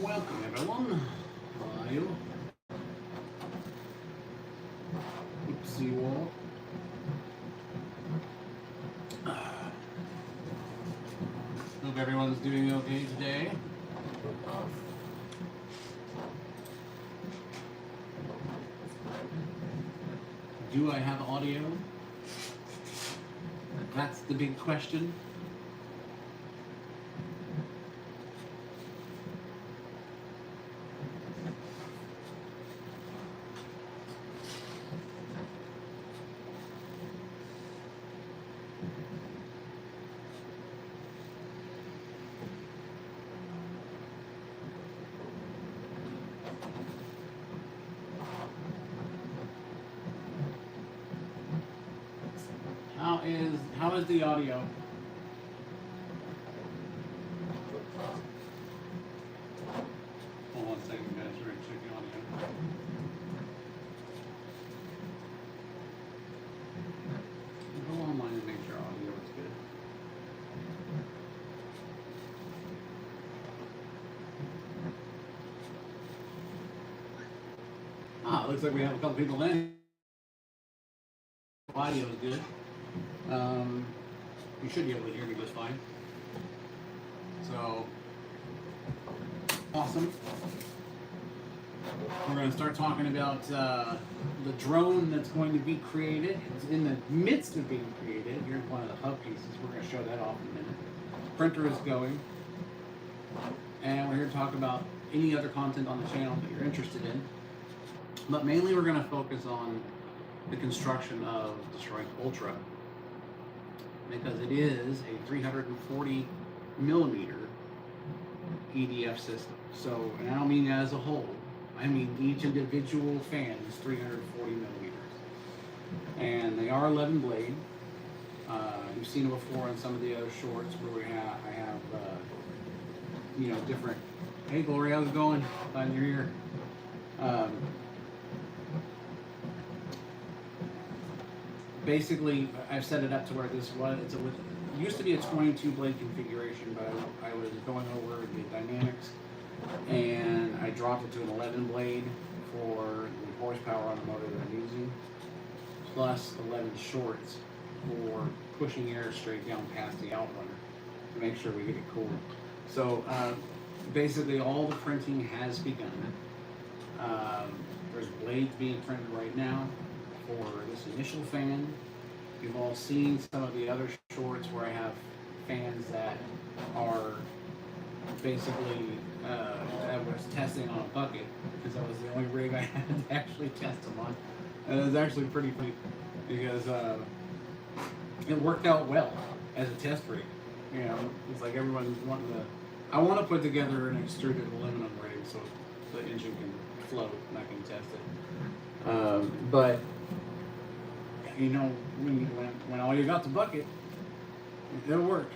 Welcome everyone. How are you? Oopsie wall. Hope everyone's doing okay today. Do I have audio? That's the big question. How is the audio? Hold on a second, guys. We're gonna check the audio. Go online and make sure audio is good. Looks like we have a couple people in. Audio is good. You should be able to hear me just fine. So, awesome. We're going to start talking about the drone that's going to be created. It's in the midst of being created. Here's one of the hub pieces. We're going to show that off in a minute. Printer is going. And we're here to talk about any other content on the channel that you're interested in. But mainly we're going to focus on the construction of the Shrike Ultra, because it is a 340 millimeter EDF system. So, and I don't mean as a whole, I mean each individual fan is 340 millimeters. And they are 11 blade. You've seen it before in some of the other shorts where I have different, hey Gloria, how's it going? Glad you're here. Basically, I've set it up to where this was, it used to be a 22 blade configuration, but I was going over the dynamics and I dropped it to an 11 blade for the horsepower on the motor that I'm using, plus 11 shorts for pushing air straight down past the outrunner to make sure we get it cool. So basically all the printing has begun. There's blades being printed right now for this initial fan. You've all seen some of the other shorts where I have fans that are basically, I was testing on a bucket because that was the only rig I had to actually test them on. And it was actually pretty funny because it worked out well as a test rig. You know, it's like everyone's wanting to, I want to put together an extruded aluminum rig so the engine can float and I can test it. But you know, when all you got the bucket, it'll work.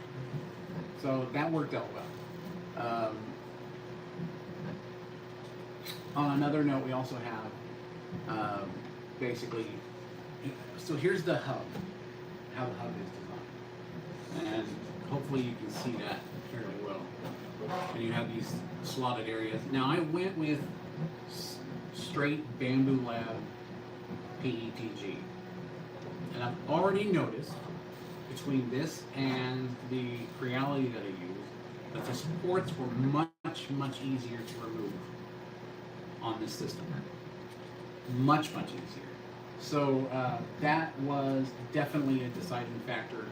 So that worked out well. On another note, we also have basically, so here's the hub, how the hub is designed. And hopefully you can see that fairly well. And you have these slotted areas. Now I went with straight Bamboo Lab PETG. And I've already noticed between this and the Creality that I use that the supports were much easier to remove on this system. Much easier. So that was definitely a deciding factor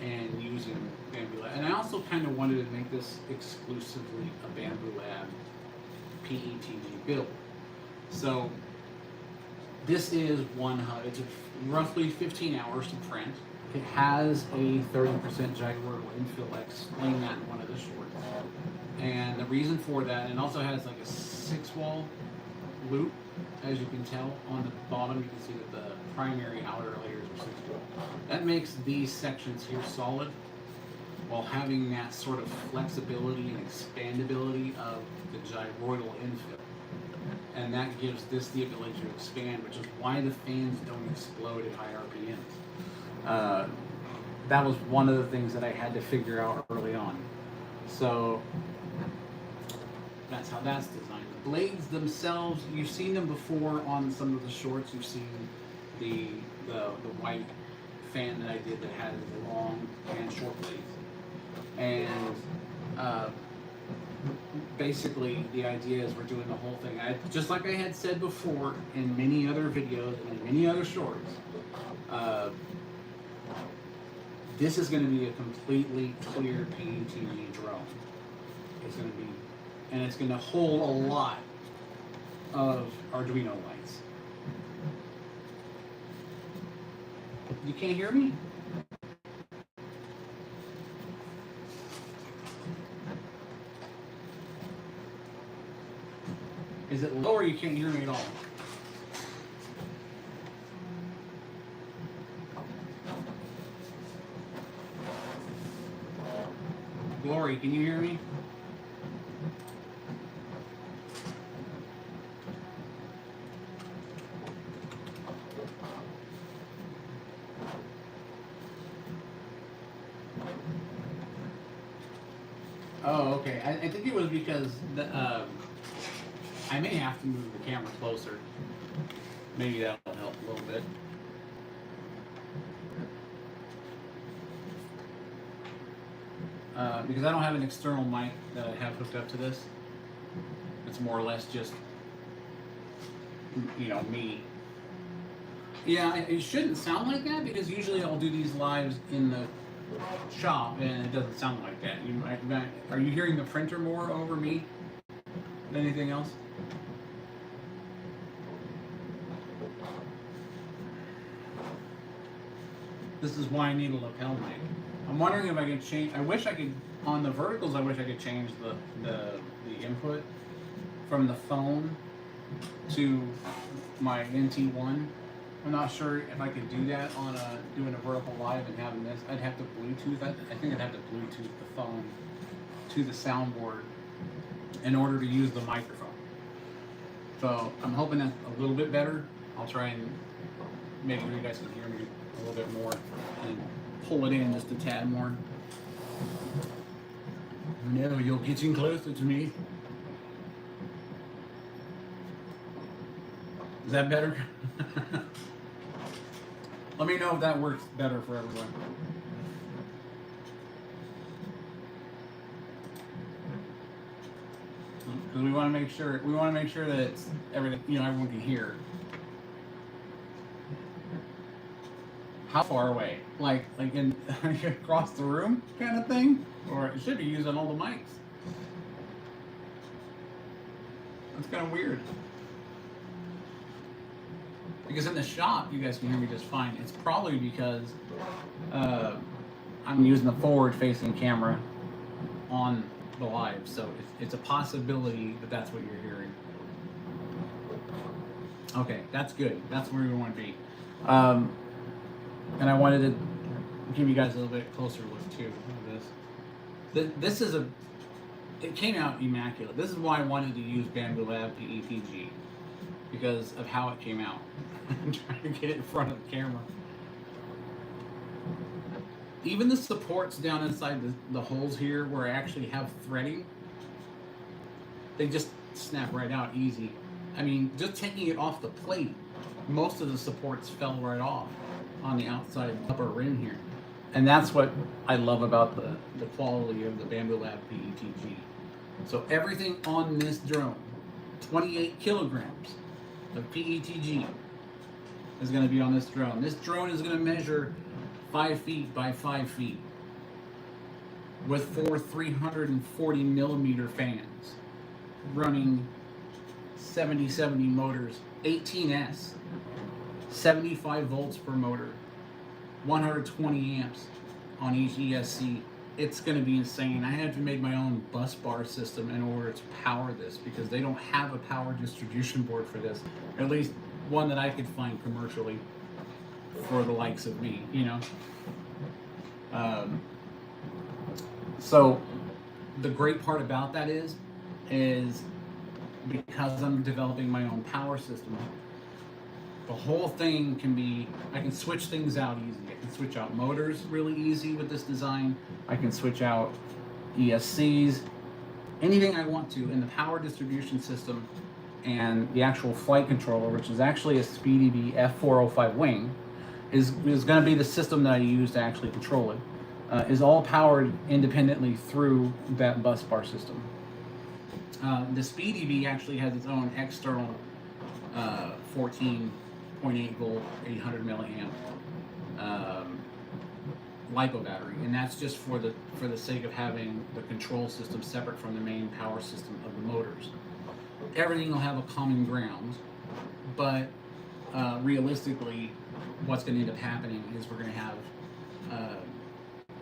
in using Bamboo Lab. And I also kind of wanted to make this exclusively a Bamboo Lab PETG build. So this is one hub. It's roughly 15 hours to print. It has a 30% gyroidal infill. I explained that in one of the shorts. And the reason for that, and it also has like a 6-wall loop, as you can tell on the bottom. You can see that the primary outer layers are 6-wall. That makes these sections here solid, while having that sort of flexibility and expandability of the gyroidal infill. And that gives this the ability to expand, which is why the fans don't explode at high RPMs. That was one of the things that I had to figure out early on. So That's how that's designed. The blades themselves, you've seen them before on some of the shorts. You've seen the white fan that I did that had the long and short blades. And basically the idea is we're doing the whole thing. Just like I had said before in many other videos and in many other shorts, this is going to be a completely clear PETG drone. It's going to be, and it's going to hold a lot of Arduino lights. You can't hear me? Is it low or you can't hear me at all? Glory, can you hear me? Oh, okay. I think it was because I may have to move the camera closer. Maybe that'll help a little bit. Because I don't have an external mic that I have hooked up to this. It's more or less just, you know, me. Yeah, it shouldn't sound like that because usually I'll do these lives in the shop and it doesn't sound like that. Are you hearing the printer more over me than anything else? This is why I need a lapel mic. I'm wondering if I can change. I wish I could, on the verticals, I wish I could change the input from the phone to my NT1. I'm not sure if I could do that on doing a vertical live and having this. I'd have to Bluetooth. I think I'd have to Bluetooth the phone to the soundboard in order to use the microphone. So I'm hoping that's a little bit better. I'll try and make sure you guys can hear me a little bit more and pull it in just a tad more. No, you're getting closer to me. Is that better? Let me know if that works better for everyone. Because we want to make sure that it's everything, you know, everyone can hear. How far away? Like in across the room kind of thing? Or it should be using all the mics. That's kind of weird. Because in the shop, you guys can hear me just fine. It's probably because I'm using the forward-facing camera on the live, so it's a possibility that that's what you're hearing. Okay, that's good. That's where we want to be. And I wanted to give you guys a little bit closer look too of this. This is it came out immaculate. This is why I wanted to use Bamboo Lab PETG, because of how it came out. I'm trying to get it in front of the camera. Even the supports down inside the holes here where I actually have threading, they just snap right out easy. I mean, just taking it off the plate, most of the supports fell right off on the outside upper rim here. And that's what I love about the quality of the Bamboo Lab PETG. So everything on this drone, 28 kilograms of PETG is going to be on this drone. This drone is going to measure 5 feet by 5 feet with 4 340 millimeter fans running 70 motors, 18S, 75 volts per motor, 120 amps on each ESC. It's going to be insane. I had to make my own bus bar system in order to power this because they don't have a power distribution board for this, at least one that I could find commercially for the likes of me, you know. So the great part about that is because I'm developing my own power system, the whole thing can be, I can switch things out easy. I can switch out motors really easy with this design. I can switch out ESCs, anything I want to in the power distribution system and the actual flight controller, which is actually a SpeeDB F405 wing, is going to be the system that I use to actually control it, is all powered independently through that bus bar system. The SpeeDB actually has its own external 14.8 volt, 800 milliamp LiPo battery, and that's just for the sake of having the control system separate from the main power system of the motors. Everything will have a common ground, but realistically, what's going to end up happening is we're going to have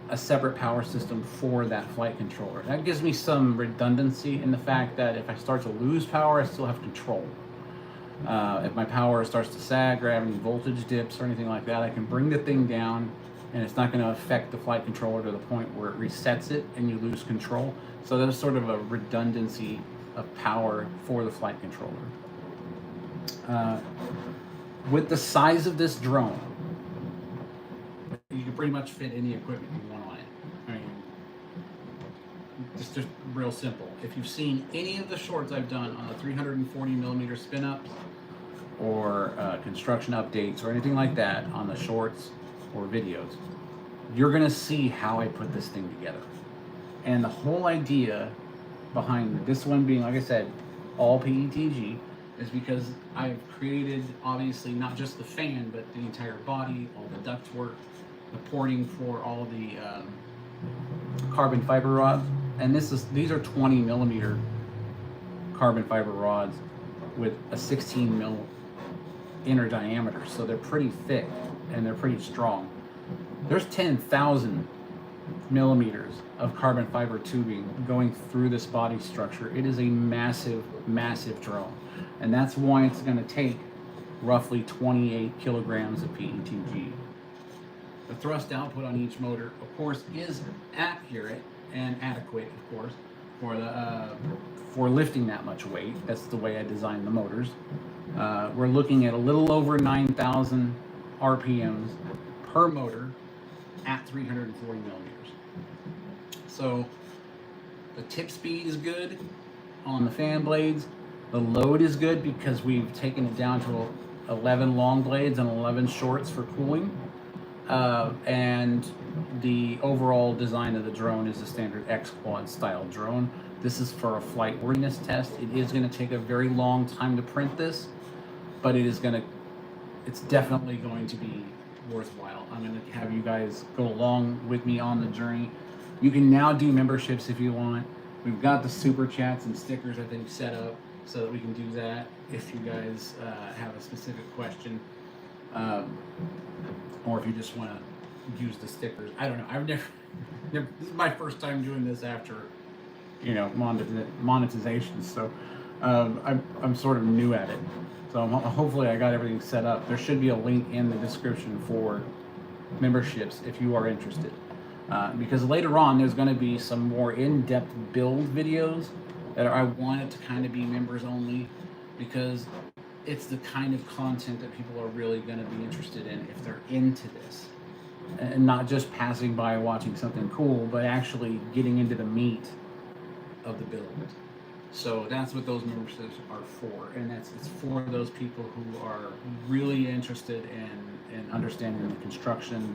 a separate power system for that flight controller. That gives me some redundancy in the fact that if I start to lose power, I still have control. If my power starts to sag or have any voltage dips or anything like that, I can bring the thing down and it's not going to affect the flight controller to the point where it resets it and you lose control. So there's sort of a redundancy of power for the flight controller. With the size of this drone, you can pretty much fit any equipment you want on it. I mean, it's just real simple. If you've seen any of the shorts I've done on the 340 millimeter spin ups or construction updates or anything like that on the shorts or videos, you're gonna see how I put this thing together. And the whole idea behind this one being, like I said, all PETG, is because I've created, obviously, not just the fan, but the entire body, all the ductwork, the porting for all the carbon fiber rods. And these are 20 millimeter carbon fiber rods with a 16 mil inner diameter. So they're pretty thick and they're pretty strong. There's 10,000 millimeters of carbon fiber tubing going through this body structure. It is a massive, massive drone. And that's why it's going to take roughly 28 kilograms of PETG. The thrust output on each motor, of course, is accurate and adequate, of course, for lifting that much weight. That's the way I designed the motors. We're looking at a little over 9,000 RPMs per motor at 340 millimeters. So the tip speed is good on the fan blades. The load is good because we've taken it down to 11 long blades and 11 shorts for cooling. And the overall design of the drone is a standard X-Quad style drone. This is for a flight worthiness test. It is going to take a very long time to print this, but it's definitely going to be worthwhile. I'm going to have you guys go along with me on the journey. You can now do memberships if you want. We've got the super chats and stickers, I think, set up so that we can do that if you guys have a specific question, or if you just want to use the stickers. I don't know. I've never this is my first time doing this after, monetization. So I'm sort of new at it. So hopefully I got everything set up. There should be a link in the description for memberships if you are interested. Because later on there's going to be some more in-depth build videos that I want it to kind of be members only, because it's the kind of content that people are really going to be interested in if they're into this. And not just passing by watching something cool, but actually getting into the meat of the build. So that's what those memberships are for, and it's for those people who are really interested in understanding the construction,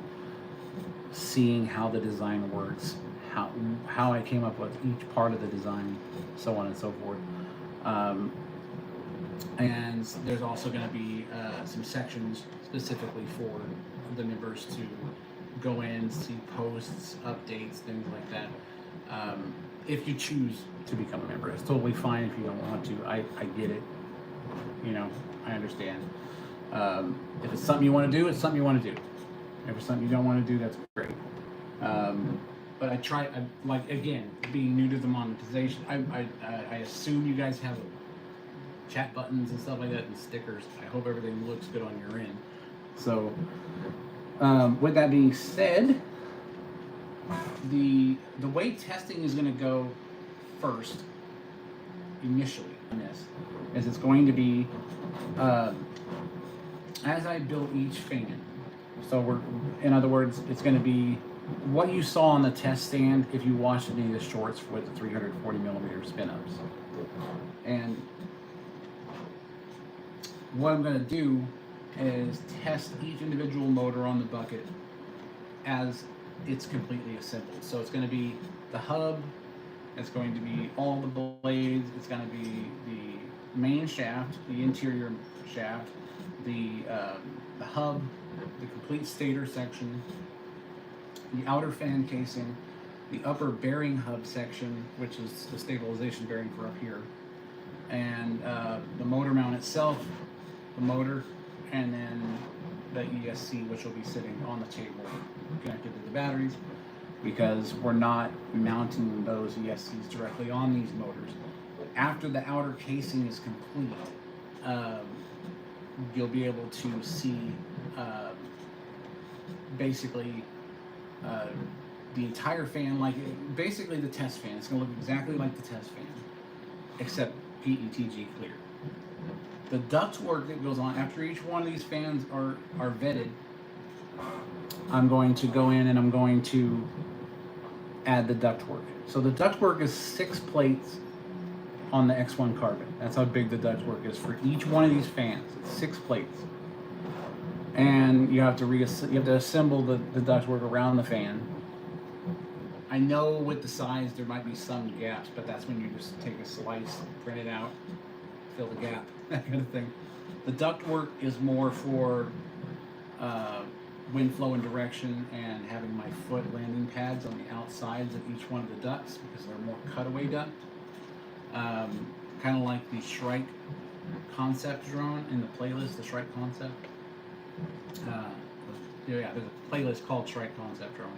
seeing how the design works, how I came up with each part of the design, so on and so forth. And there's also going to be some sections specifically for the members to go in, see posts, updates, things like that. If you choose to become a member, it's totally fine if you don't want to. I get it. I understand. If it's something you want to do, it's something you want to do. If it's something you don't want to do, that's great. But again, being new to the monetization, I assume you guys have chat buttons and stuff like that and stickers. I hope everything looks good on your end. So, with that being said, the way testing is going to go first, initially, in this, is it's going to be as I build each fan. So in other words, it's going to be what you saw on the test stand if you watched any of the shorts with the 340 millimeter spin ups. And what I'm going to do is test each individual motor on the bucket as it's completely assembled. So it's going to be the hub, it's going to be all the blades, it's going to be the main shaft, the interior shaft, the hub, the complete stator section, the outer fan casing, the upper bearing hub section, which is the stabilization bearing for up here, and the motor mount itself, the motor, and then the ESC, which will be sitting on the table connected to the batteries, because we're not mounting those ESCs directly on these motors. After the outer casing is complete, you'll be able to see basically the entire fan, like basically the test fan. It's going to look exactly like the test fan, except PETG clear. The ductwork that goes on after each one of these fans are vetted, I'm going to go in and I'm going to add the ductwork. So the ductwork is 6 plates on the X1 carbon. That's how big the ductwork is for each one of these fans. It's 6 plates, and you have to assemble the ductwork around the fan. I know with the size there might be some gaps, but that's when you just take a slice, print it out, fill the gap, that kind of thing. The ductwork is more for wind flow and direction, and having my foot landing pads on the outsides of each one of the ducts because they're more cutaway duct. Kind of like the Shrike Concept drone in the playlist, the Shrike Concept. Yeah, there's a playlist called Shrike Concept drone,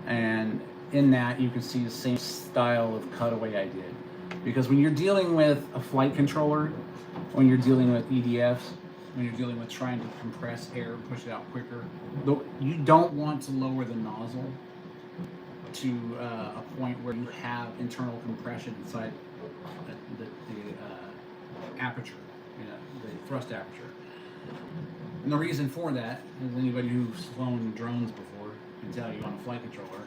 and in that you can see the same style of cutaway I did. Because when you're dealing with a flight controller, when you're dealing with EDFs, when you're dealing with trying to compress air, push it out quicker, you don't want to lower the nozzle to a point where you have internal compression inside the aperture, the thrust aperture. And the reason for that, as anybody who's flown drones before can tell you on a flight controller,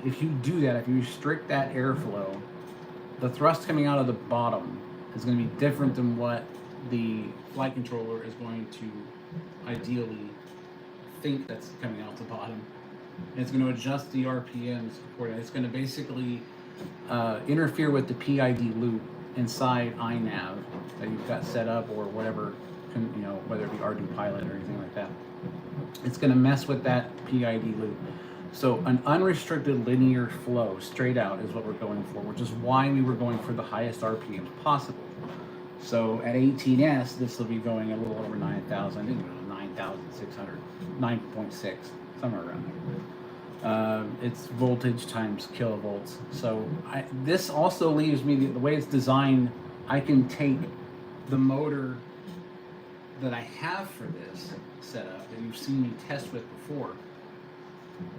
if you do that, if you restrict that airflow, the thrust coming out of the bottom is going to be different than what the flight controller is going to ideally think that's coming out the bottom. And it's going to adjust the RPMs accordingly. It's going to basically interfere with the PID loop inside iNav that you've got set up, or whatever, whether it be Ardu Pilot or anything like that. It's going to mess with that PID loop. So an unrestricted linear flow straight out is what we're going for, which is why we were going for the highest RPMs possible. So at 18S, this will be going a little over 9,000, 9,600, 9.6, somewhere around there. It's voltage times kilovolts. So this also leaves me, the way it's designed, I can take the motor that I have for this setup that you've seen me test with before,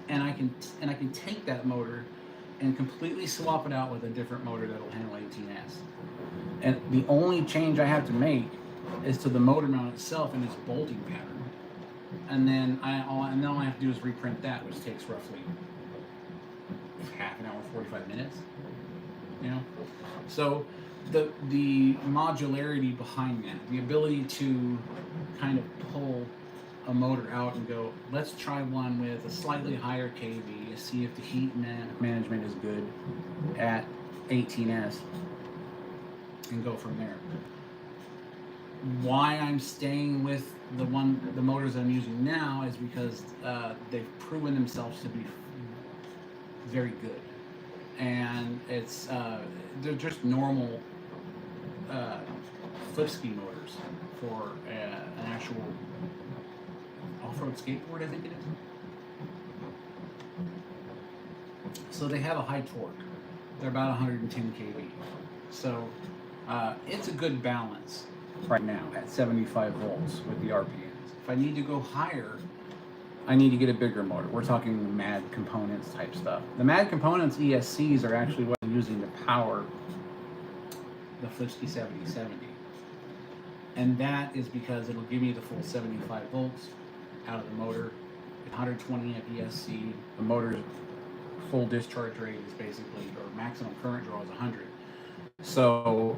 and I can take that motor and completely swap it out with a different motor that'll handle 18S. And the only change I have to make is to the motor mount itself and its bolting pattern. And then all I have to do is reprint that, which takes roughly half an hour, 45 minutes. So the modularity behind that, the ability to kind of pull a motor out and go, let's try one with a slightly higher kV, see if the heat management is good at 18S, and go from there. Why I'm staying with the motors I'm using now is because they've proven themselves to be very good, and it's they're just normal flipski motors for an actual off-road skateboard, I think it is. So they have a high torque. They're about 110 kV. So it's a good balance right now at 75 volts with the RPMs. If I need to go higher, I need to get a bigger motor. We're talking MAD components type stuff. The MAD components ESCs are actually what I'm using to power the Flipski 7070. And that is because it'll give me the full 75 volts out of the motor 120 amp ESC. The motor's full discharge rate is basically, or maximum current draw is 100. So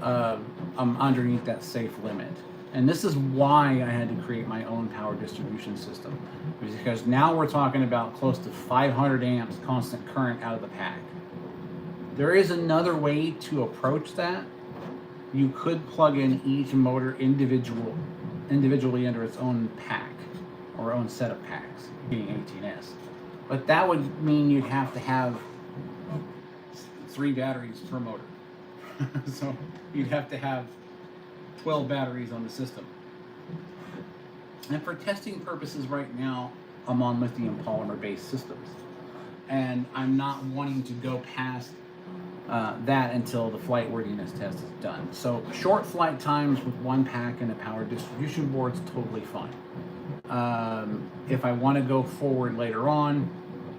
I'm underneath that safe limit. And this is why I had to create my own power distribution system, because now we're talking about close to 500 amps constant current out of the pack. There is another way to approach that. You could plug in each motor individually under its own pack or own set of packs, being 18S. But that would mean you'd have to have 3 batteries per motor. So you'd have to have 12 batteries on the system. And for testing purposes right now, I'm on lithium polymer based systems. And I'm not wanting to go past that until the flight worthiness test is done. So short flight times with 1 pack and a power distribution board is totally fine. If I want to go forward later on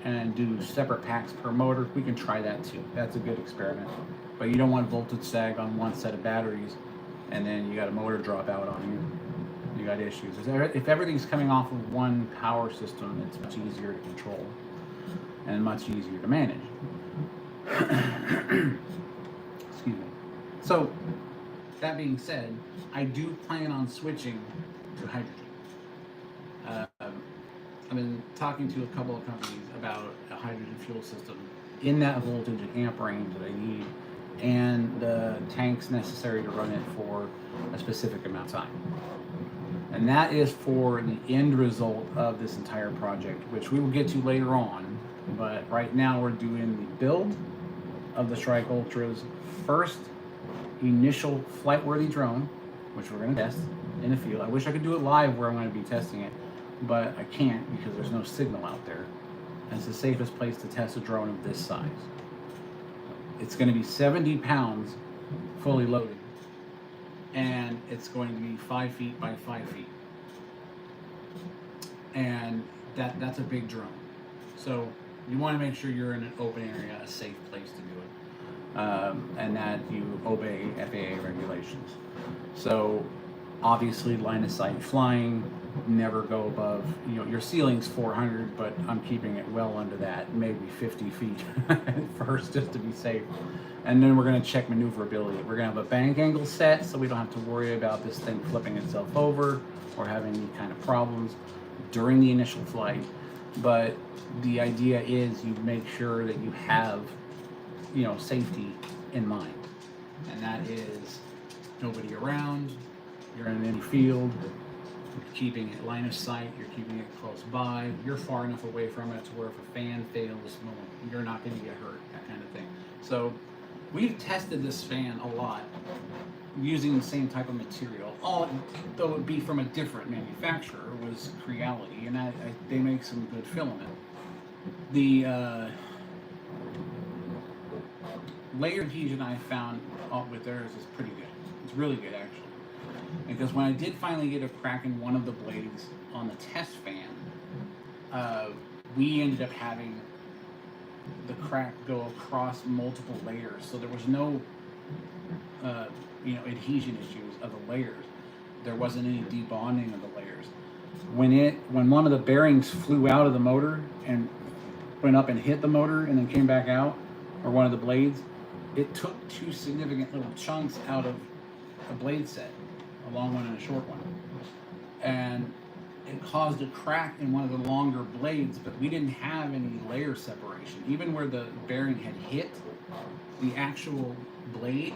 and do separate packs per motor, we can try that too. That's a good experiment. But you don't want voltage sag on one set of batteries and then you got a motor drop out on you. You got issues. If everything's coming off of one power system, it's much easier to control and much easier to manage. Excuse me. So, that being said, I do plan on switching to hydrogen. I've been talking to a couple of companies about a hydrogen fuel system in that voltage and amp range that I need, and the tanks necessary to run it for a specific amount of time. And that is for the end result of this entire project, which we will get to later on. But right now we're doing the build of the Shrike Ultra's first initial flight-worthy drone, which we're going to test in the field. I wish I could do it live where I'm going to be testing it, but I can't because there's no signal out there. And it's the safest place to test a drone of this size. It's going to be 70 pounds fully loaded, and it's going to be 5 feet by 5 feet. And that's a big drone. So you want to make sure you're in an open area, a safe place to do it, and that you obey FAA regulations. So obviously line of sight flying, never go above, your ceiling's 400, but I'm keeping it well under that, maybe 50 feet first, just to be safe. And then we're going to check maneuverability. We're going to have a bank angle set, so we don't have to worry about this thing flipping itself over or having any kind of problems during the initial flight. But the idea is you make sure that you have, safety in mind. And that is nobody around, you're in any field, you're keeping it line of sight, you're keeping it close by, you're far enough away from it to where if a fan fails, you're not going to get hurt, that kind of thing. So we've tested this fan a lot using the same type of material, though it be from a different manufacturer, was Creality, and they make some good filament. The layer adhesion I found with theirs is pretty good. It's really good, actually. Because when I did finally get a crack in one of the blades on the test fan, we ended up having the crack go across multiple layers, so there was no adhesion issues of the layers. There wasn't any debonding of the layers. When one of the bearings flew out of the motor and went up and hit the motor and then came back out, or one of the blades, it took 2 significant little chunks out of a blade set, a long one and a short one, and it caused a crack in one of the longer blades, but we didn't have any layer separation. Even where the bearing had hit, the actual blade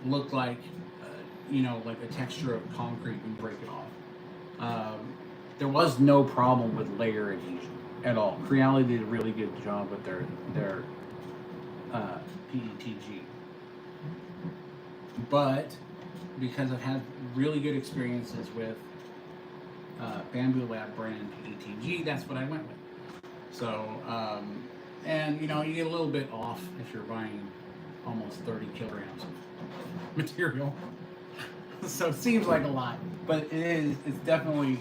looked like like a texture of concrete when you break it off. There was no problem with layer adhesion at all. Creality did a really good job with their PETG. But because I've had really good experiences with Bamboo Lab brand PETG, that's what I went with. So, and you get a little bit off if you're buying almost 30 kilograms of material. So it seems like a lot, but it's definitely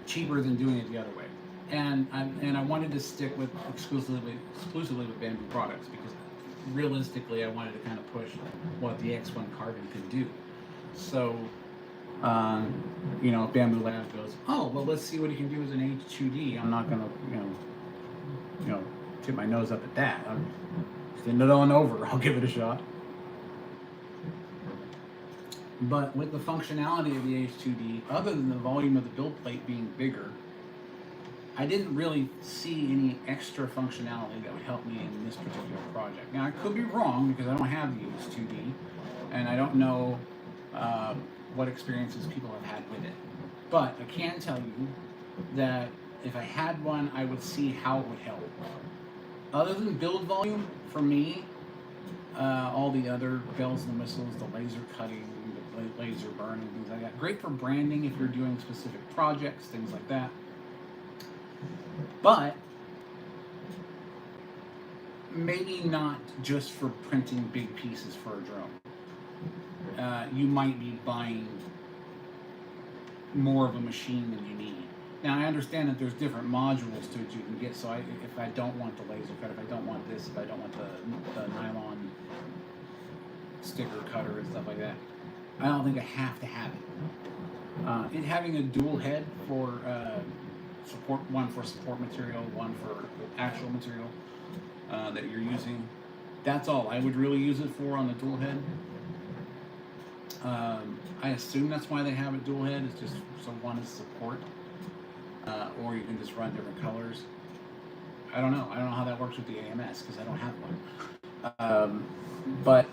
cheaper than doing it the other way. And I wanted to stick with exclusively with Bamboo products because realistically I wanted to kind of push what the X1 carbon could do. So You know, if Bamboo Labs goes, oh, well, let's see what he can do as an H2D. I'm not gonna, you know, tip my nose up at that. I'm send it on over. I'll give it a shot. But with the functionality of the H2D, other than the volume of the build plate being bigger, I didn't really see any extra functionality that would help me in this particular project. Now, I could be wrong because I don't have the H2D, and I don't know what experiences people have had with it. But I can tell you that if I had one, I would see how it would help. Other than build volume, for me, all the other bells and whistles, the laser cutting, the laser burning, things like that. Great for branding if you're doing specific projects, things like that. But maybe not just for printing big pieces for a drone. You might be buying more of a machine than you need. Now, I understand that there's different modules to it you can get, so if I don't want the laser cut, if I don't want this, if I don't want the nylon sticker cutter and stuff like that, I don't think I have to have it. It having a dual head for support, one for support material, one for actual material that you're using, that's all I would really use it for on the dual head. I assume that's why they have it dual head, it's just so one is support. Or you can just run different colors. I don't know how that works with the AMS because I don't have one. But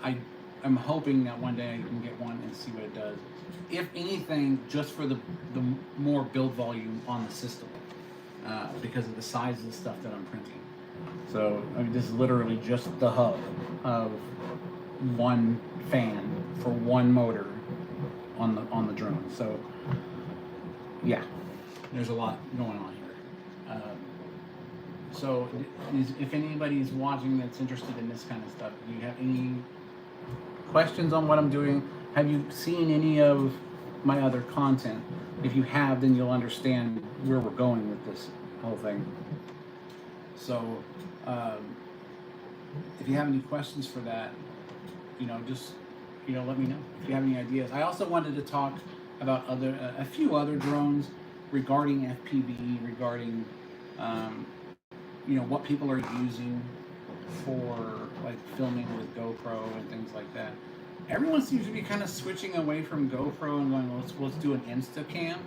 I'm hoping that one day I can get one and see what it does. If anything, just for the more build volume on the system, because of the size of the stuff that I'm printing. So I mean, this is literally just the hub of one fan for one motor on the drone. So yeah. There's a lot going on here. So if anybody's watching that's interested in this kind of stuff, do you have any questions on what I'm doing? Have you seen any of my other content? If you have, then you'll understand where we're going with this whole thing. So if you have any questions for that, just let me know. If you have any ideas. I also wanted to talk about a few other drones regarding FPV, regarding what people are using for like filming with GoPro and things like that. Everyone seems to be kind of switching away from GoPro and going, let's do an Instacam,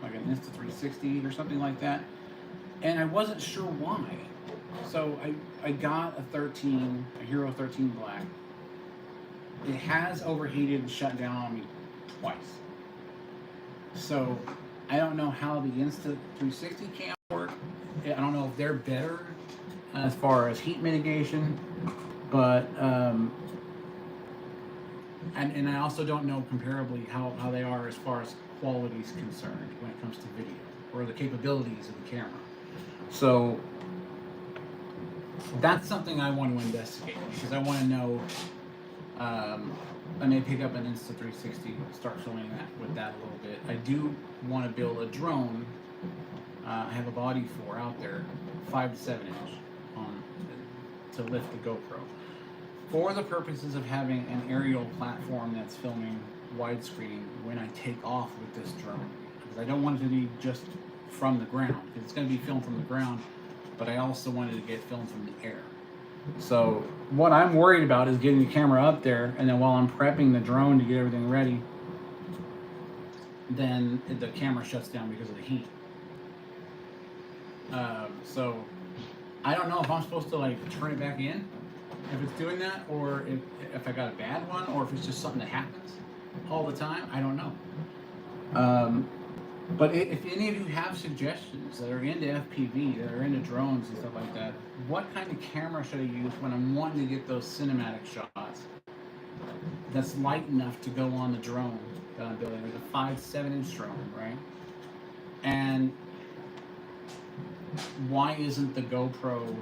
like an Insta360 or something like that. And I wasn't sure why. So I got a Hero 13 Black. It has overheated and shut down on me twice. So I don't know how the Insta360 cam work. I don't know if they're better as far as heat mitigation, but and I also don't know comparably how they are as far as quality is concerned when it comes to video or the capabilities of the camera. So that's something I want to investigate because I want to know. I may pick up an Insta360, start filming that with that a little bit. I do want to build a drone. I have a body for out there, 5 to 7 inch, to lift the GoPro, for the purposes of having an aerial platform that's filming widescreen when I take off with this drone. Because I don't want it to be just from the ground, because it's going to be filmed from the ground, but I also wanted to get filmed from the air. So what I'm worried about is getting the camera up there, and then while I'm prepping the drone to get everything ready, then the camera shuts down because of the heat. So I don't know if I'm supposed to like turn it back in if it's doing that, or if I got a bad one, or if it's just something that happens all the time. I don't know. But if any of you have suggestions that are into FPV, that are into drones and stuff like that, what kind of camera should I use when I'm wanting to get those cinematic shots that's light enough to go on the drone that I'm building, like a 5-7 inch drone, right? And why isn't the GoPro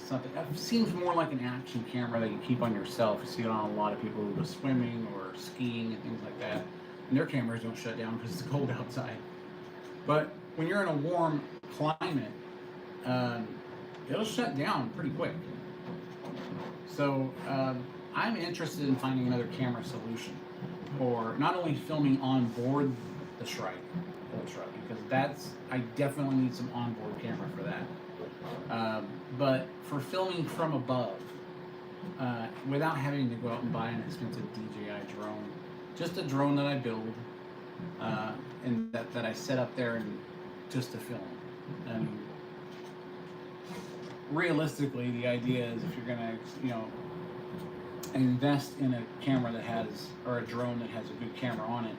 something? It seems more like an action camera that you keep on yourself. You see it on a lot of people who go swimming or skiing and things like that. And their cameras don't shut down because it's cold outside. But when you're in a warm climate, it'll shut down pretty quick. So I'm interested in finding another camera solution. or not only filming on board the Shrike Ultra, because I definitely need some onboard camera for that. But for filming from above, without having to go out and buy an expensive DJI drone, just a drone that I build and that I set up there and just to film. And realistically, the idea is if you're gonna, invest in a camera that has, or a drone that has a good camera on it,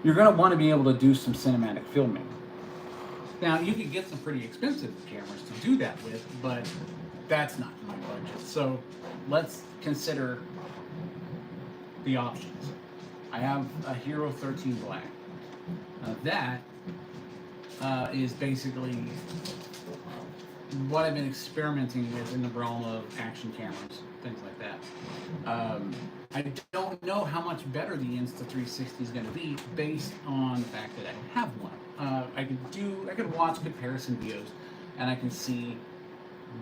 you're gonna want to be able to do some cinematic filming. Now, you could get some pretty expensive cameras to do that with, but that's not my budget. So let's consider the options. I have a Hero 13 Black. That is basically what I've been experimenting with in the realm of action cameras, things like that. I don't know how much better the Insta360 is going to be based on the fact that I don't have one. I could watch comparison videos and I can see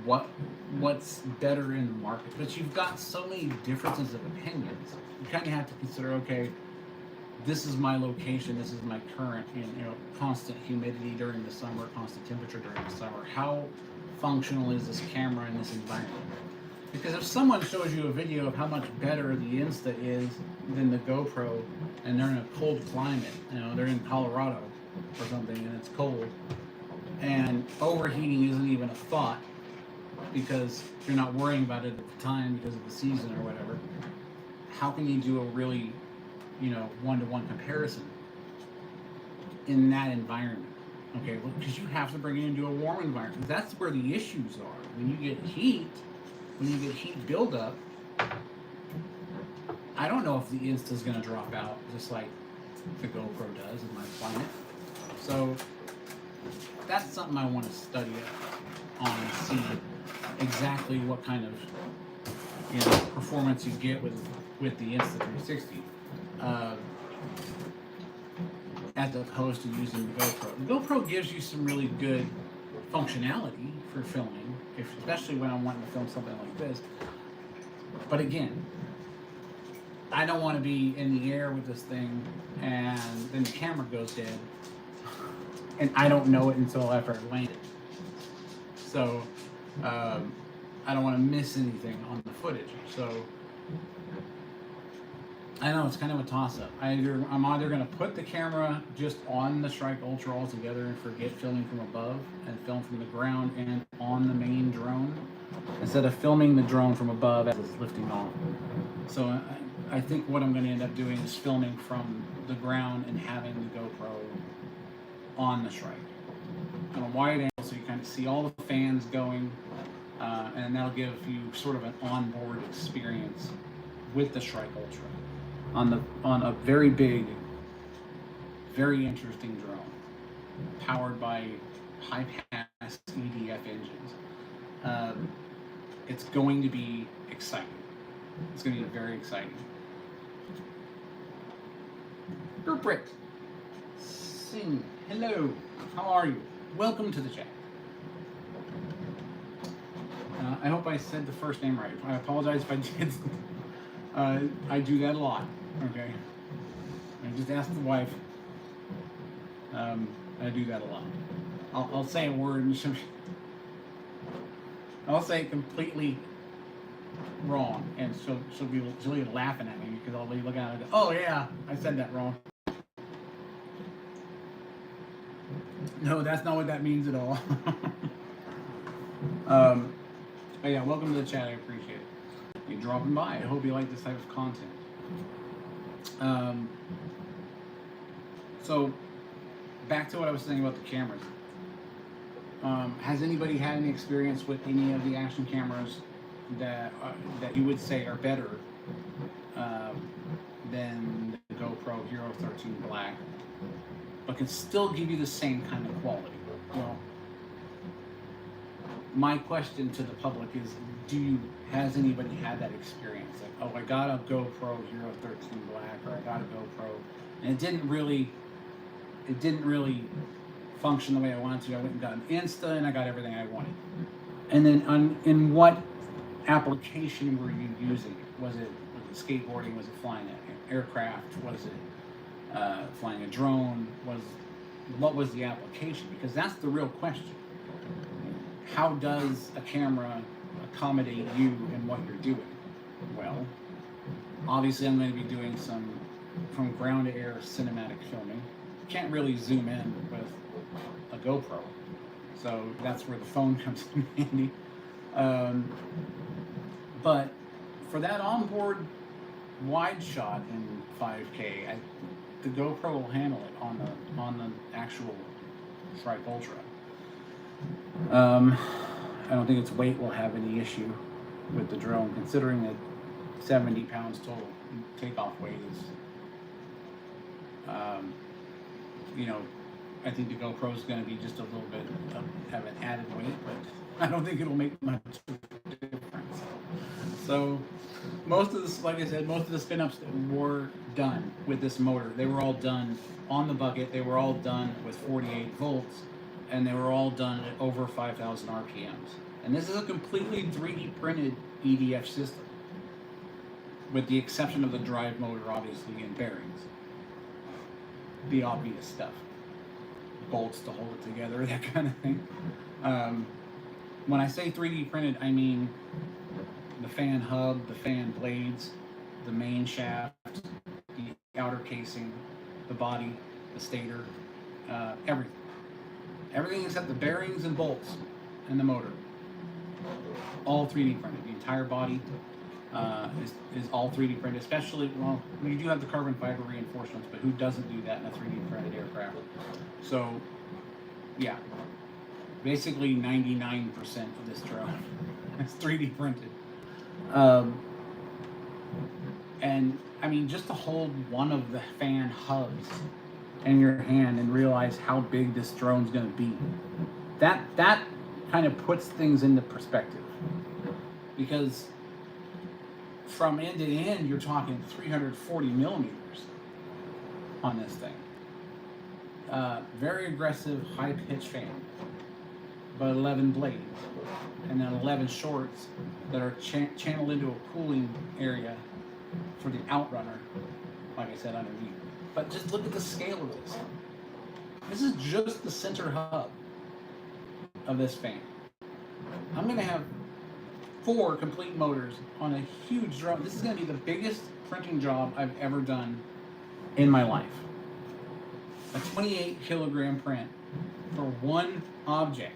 what's better in the market. But you've got so many differences of opinions. You kind of have to consider, okay, this is my location, this is my current, constant humidity during the summer, constant temperature during the summer. How functional is this camera in this environment? Because if someone shows you a video of how much better the Insta is than the GoPro, and they're in a cold climate, they're in Colorado or something, and it's cold, and overheating isn't even a thought because you're not worrying about it at the time because of the season or whatever, how can you do a really, one-to-one comparison in that environment? Okay, well, because you have to bring it into a warm environment. That's where the issues are. When you get heat buildup, I don't know if the Insta is going to drop out just like the GoPro does in my climate. So that's something I want to study on and see exactly what kind of performance you get with the Insta360. As opposed to using the GoPro. The GoPro gives you some really good functionality for filming, especially when I'm wanting to film something like this. But again, I don't want to be in the air with this thing and then the camera goes dead and I don't know it until after I've landed. So I don't want to miss anything on the footage. So I know it's kind of a toss-up. I'm either going to put the camera just on the Shrike Ultra altogether and forget filming from above and film from the ground and on the main drone instead of filming the drone from above as it's lifting off. So I think what I'm going to end up doing is filming from the ground and having the GoPro on the Shrike on a wide angle so you kind of see all the fans going, and that'll give you sort of an onboard experience with the Shrike Ultra on a very big, very interesting drone powered by high-pass EDF engines. It's going to be exciting. It's going to be very exciting. Gurprit, sing, hello, how are you? Welcome to the chat. I hope I said the first name right. I apologize if I did. I do that a lot, okay? I just asked the wife. I do that a lot. I'll say a word and I'll say it completely wrong, and she'll be laughing at me because I'll be looking at it and go, oh yeah, I said that wrong. No, that's not what that means at all. But yeah, welcome to the chat. I appreciate it. You dropping by. I hope you like this type of content. So back to what I was saying about the cameras. Has anybody had any experience with any of the action cameras that you would say are better than the GoPro Hero 13 Black, but can still give you the same kind of quality? Well, my question to the public is, has anybody had that experience? Like, oh, I got a GoPro Hero 13 Black, or I got a GoPro, and it didn't really function the way I wanted to. I went and got an Insta, and I got everything I wanted. And then in what application were you using it? Was it it skateboarding? Was it flying an aircraft? Was it flying a drone? What was the application? Because that's the real question. How does a camera accommodate you in what you're doing? Well, obviously I'm going to be doing some from ground to air cinematic filming. Can't really zoom in with a GoPro, so that's where the phone comes in handy. But for that onboard wide shot in 5K, the GoPro will handle it on the actual Shrike Ultra. I don't think its weight will have any issue with the drone, considering that 70 pounds total takeoff weight is, I think the GoPro is going to be just a little bit have an added weight, but I don't think it'll make much difference. So most of this, like I said, most of the spin-ups were done with this motor. They were all done on the bucket. They were all done with 48 volts, and they were all done at over 5,000 RPMs. And this is a completely 3D printed EDF system, with the exception of the drive motor, obviously, and bearings. The obvious stuff. Bolts to hold it together, that kind of thing. When I say 3D printed, I mean the fan hub, the fan blades, the main shaft, the outer casing, the body, the stator, everything. Everything except the bearings and bolts and the motor. All 3D printed. The entire body is all 3D printed, especially, well, you do have the carbon fiber reinforcements, but who doesn't do that in a 3D printed aircraft? So, yeah, basically 99% of this drone is 3D printed. And I mean, just to hold one of the fan hubs in your hand and realize how big this drone's going to be, that kind of puts things into perspective. Because from end to end, you're talking 340 millimeters on this thing. Very aggressive, high-pitched fan, but 11 blades, and then 11 shorts that are channeled into a cooling area for the outrunner, like I said, underneath. But just look at the scale of this. This is just the center hub of this fan. I'm going to have 4 complete motors on a huge drone. This is going to be the biggest printing job I've ever done in my life. A 28 kilogram print for one object.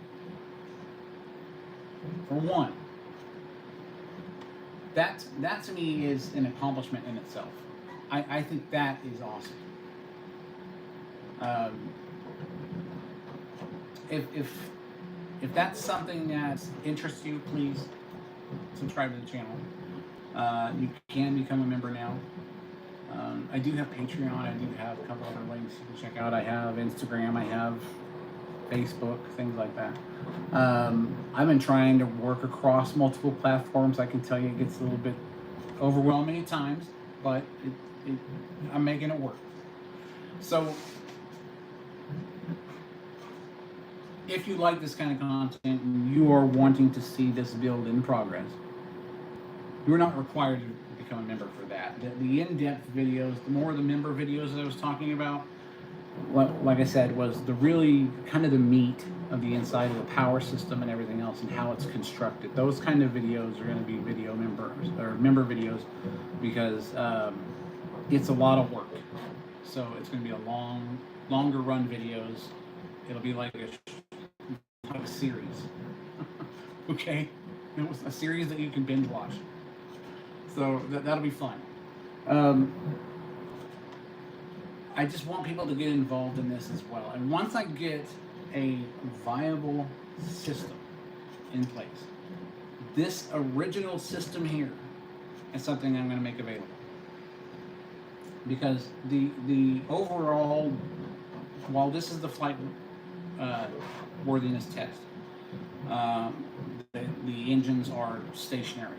For one. That to me is an accomplishment in itself. I think that is awesome. If that's something that interests you, please subscribe to the channel. You can become a member now. I do have Patreon. I do have a couple other links you can check out. I have Instagram. I have Facebook, things like that. I've been trying to work across multiple platforms. I can tell you it gets a little bit overwhelming at times, but I'm making it work. So if you like this kind of content and you are wanting to see this build in progress, you're not required to become a member for that. The in-depth videos, the more the member videos that I was talking about, like I said, was the really kind of the meat of the inside of the power system and everything else and how it's constructed. Those kind of videos are going to be member videos, because it's a lot of work. So it's going to be longer run videos. It'll be like a series. Okay? It was a series that you can binge watch. So that'll be fun. I just want people to get involved in this as well. And once I get a viable system in place, this original system here is something I'm going to make available. Because the overall, while this is the flight worthiness test, the engines are stationary.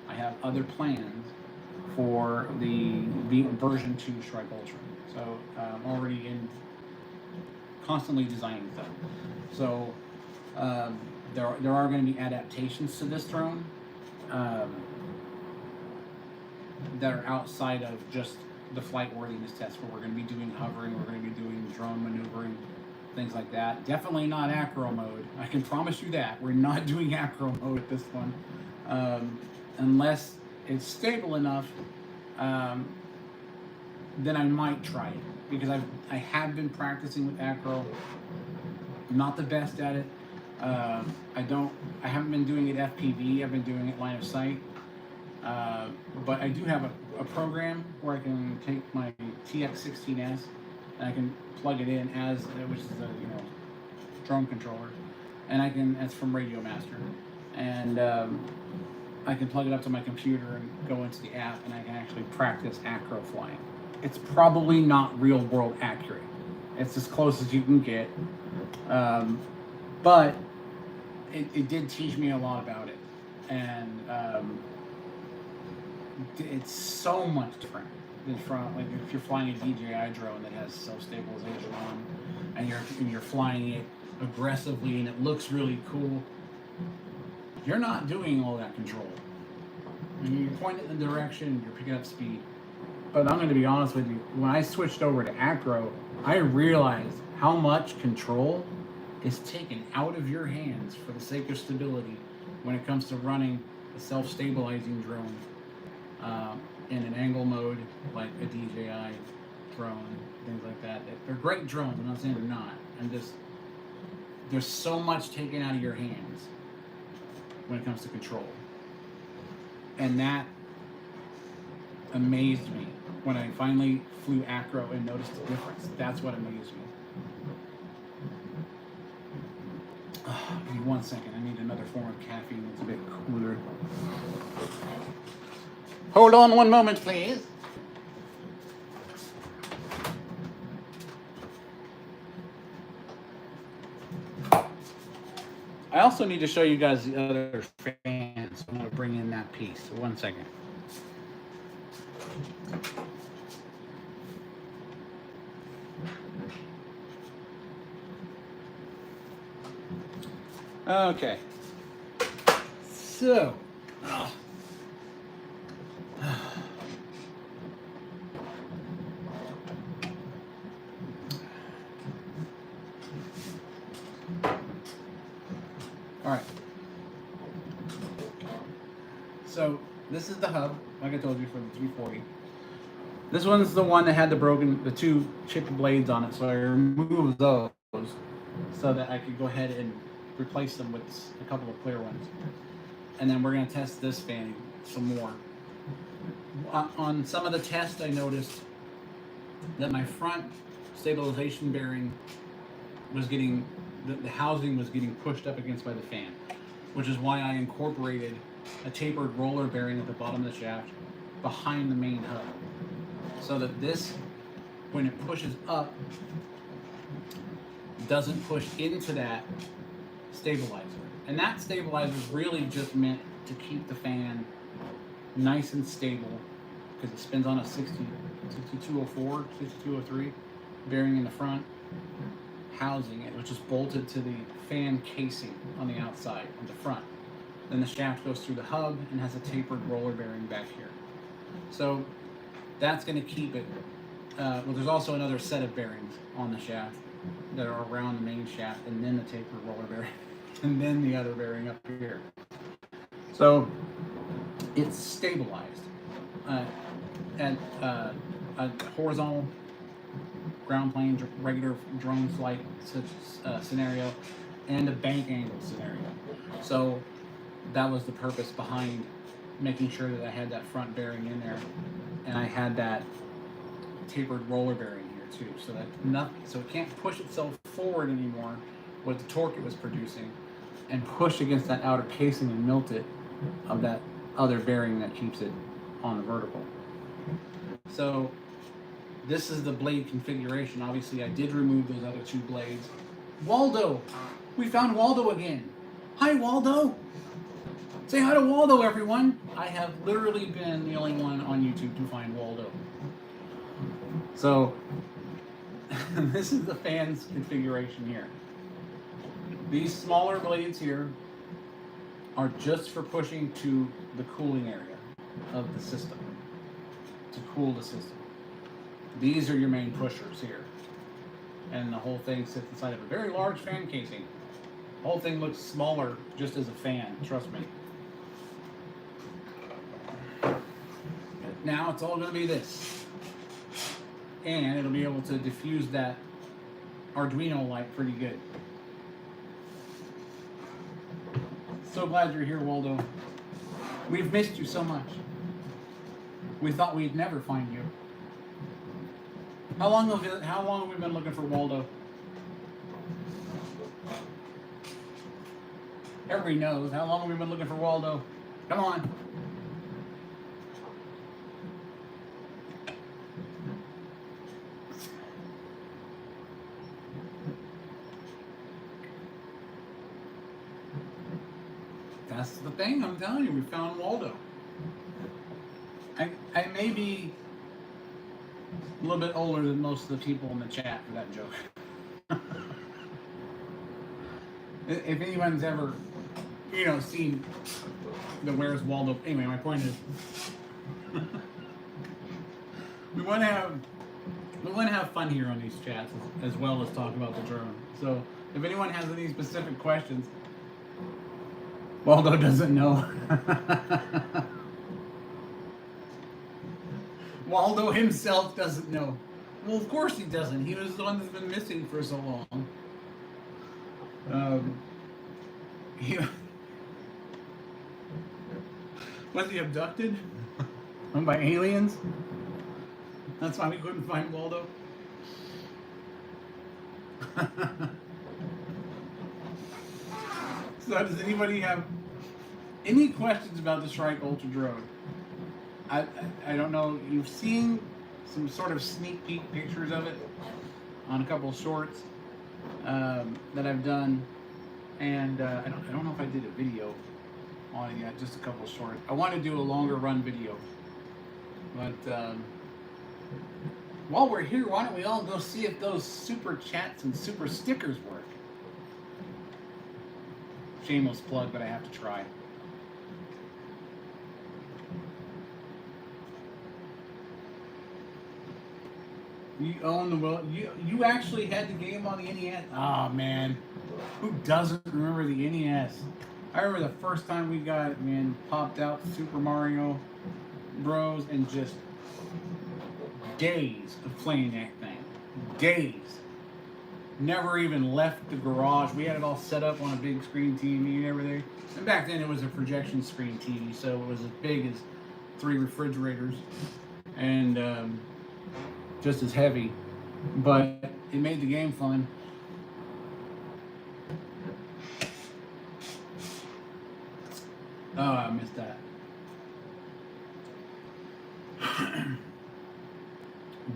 I have other plans for the version 2 Shrike Ultra. So I'm already constantly designing stuff. So there are going to be adaptations to this drone. that are outside of just the flight worthiness test, where we're going to be doing hovering, we're going to be doing drone maneuvering, things like that. Definitely not acro mode. I can promise you that. We're not doing acro mode with this one. Unless it's stable enough, then I might try it. Because I have been practicing with acro. I'm not the best at it. I haven't been doing it FPV. I've been doing it line of sight. But I do have a program where I can take my TX16S and I can plug it in as, which is a drone controller, and that's from Radio Master, and I can plug it up to my computer and go into the app, and I can actually practice acro flying. It's probably not real world accurate. It's as close as you can get, but it did teach me a lot about it, and it's so much different than like if you're flying a DJI drone that has self-stabilization on, and you're flying it aggressively and it looks really cool. You're not doing all that control. And you're pointing in the direction, you're picking up speed. But I'm going to be honest with you, when I switched over to acro, I realized how much control is taken out of your hands for the sake of stability when it comes to running a self-stabilizing drone in an angle mode like a DJI drone, things like that. They're great drones, I'm not saying they're not. There's so much taken out of your hands when it comes to control. And that amazed me when I finally flew acro and noticed the difference. That's what amazed me. Give me 1 second. I need another form of caffeine that's a bit cooler. Hold on 1 moment, please. I also need to show you guys the other fans. I'm going to bring in that piece. So 1 second. Okay. So. All right. So this is the hub, like I told you, for the 340. This one's the one that had the 2 chipped blades on it, so I removed those so that I could go ahead and replace them with a couple of clear ones. And then we're going to test this fan some more. On some of the tests, I noticed that my front stabilization bearing was getting, the housing was getting pushed up against by the fan, which is why I incorporated a tapered roller bearing at the bottom of the shaft behind the main hub, so that this, when it pushes up, doesn't push into that stabilizer. And that stabilizer is really just meant to keep the fan nice and stable, because it spins on a 6204, 6203 bearing in the front, housing it, which is bolted to the fan casing on the outside, on the front. Then the shaft goes through the hub and has a tapered roller bearing back here. So that's going to keep it. Well, there's also another set of bearings on the shaft that are around the main shaft, and then the tapered roller bearing, and then the other bearing up here. So it's stabilized at a horizontal ground plane, regular drone flight scenario, and a bank angle scenario. So that was the purpose behind making sure that I had that front bearing in there, and I had that tapered roller bearing here too, so that so it can't push itself forward anymore with the torque it was producing, and push against that outer casing and melt it of that other bearing that keeps it on the vertical. So this is the blade configuration. Obviously, I did remove those other 2 blades. Waldo! We found Waldo again! Hi, Waldo! Say hi to Waldo, everyone! I have literally been the only one on YouTube to find Waldo. So, this is the fan's configuration here. These smaller blades here are just for pushing to the cooling area of the system. to cool the system. These are your main pushers here. And the whole thing sits inside of a very large fan casing. The whole thing looks smaller just as a fan, trust me. Now it's all going to be this. And it'll be able to diffuse that Arduino light pretty good. So glad you're here, Waldo. We've missed you so much. We thought we'd never find you. How long have we been looking for Waldo? Everybody knows. How long have we been looking for Waldo? Come on. That's the thing, I'm telling you, we found Waldo. I may be a little bit older than most of the people in the chat for that joke. If anyone's ever, seen the Where's Waldo. Anyway, my point is, we want to have fun here on these chats as well as talk about the drone. So if anyone has any specific questions, Waldo doesn't know. Waldo himself doesn't know. Well, of course he doesn't. He was the one that's been missing for so long. Was he abducted by aliens? That's why we couldn't find Waldo. So does anybody have any questions about the Shrike Ultra drone? I don't know. You've seen some sort of sneak peek pictures of it on a couple of shorts that I've done, and I don't know if I did a video on it yet. Just a couple of shorts. I want to do a longer run video, but while we're here, why don't we all go see if those super chats and super stickers work? Shameless plug, but I have to try. You own the world. You actually had the game on the NES. Oh man, who doesn't remember the NES? I remember the first time we got it, man. Popped out Super Mario Bros. And just days of playing that thing. Days. Never even left the garage. We had it all set up on a big screen TV and everything. And back then it was a projection screen TV, so it was as big as 3 refrigerators. And just as heavy, but it made the game fun. Oh, I missed that.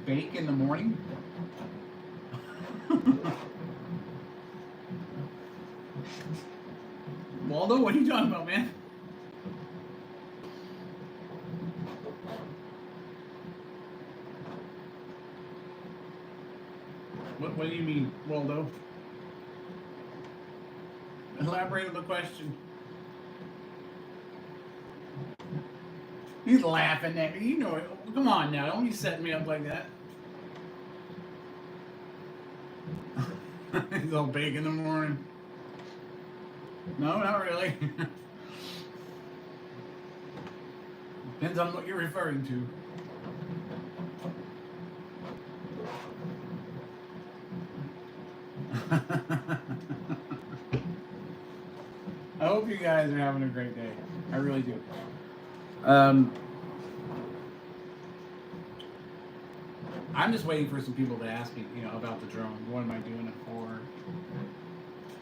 Bake in the morning? Waldo, what are you talking about, man? What do you mean, Waldo? Elaborate on the question. He's laughing at me. You know it. Come on now. Don't be setting me up like that. He's all big in the morning. No, not really. Depends on what you're referring to. I hope you guys are having a great day. I really do. I'm just waiting for some people to ask me, about the drone. What am I doing it for?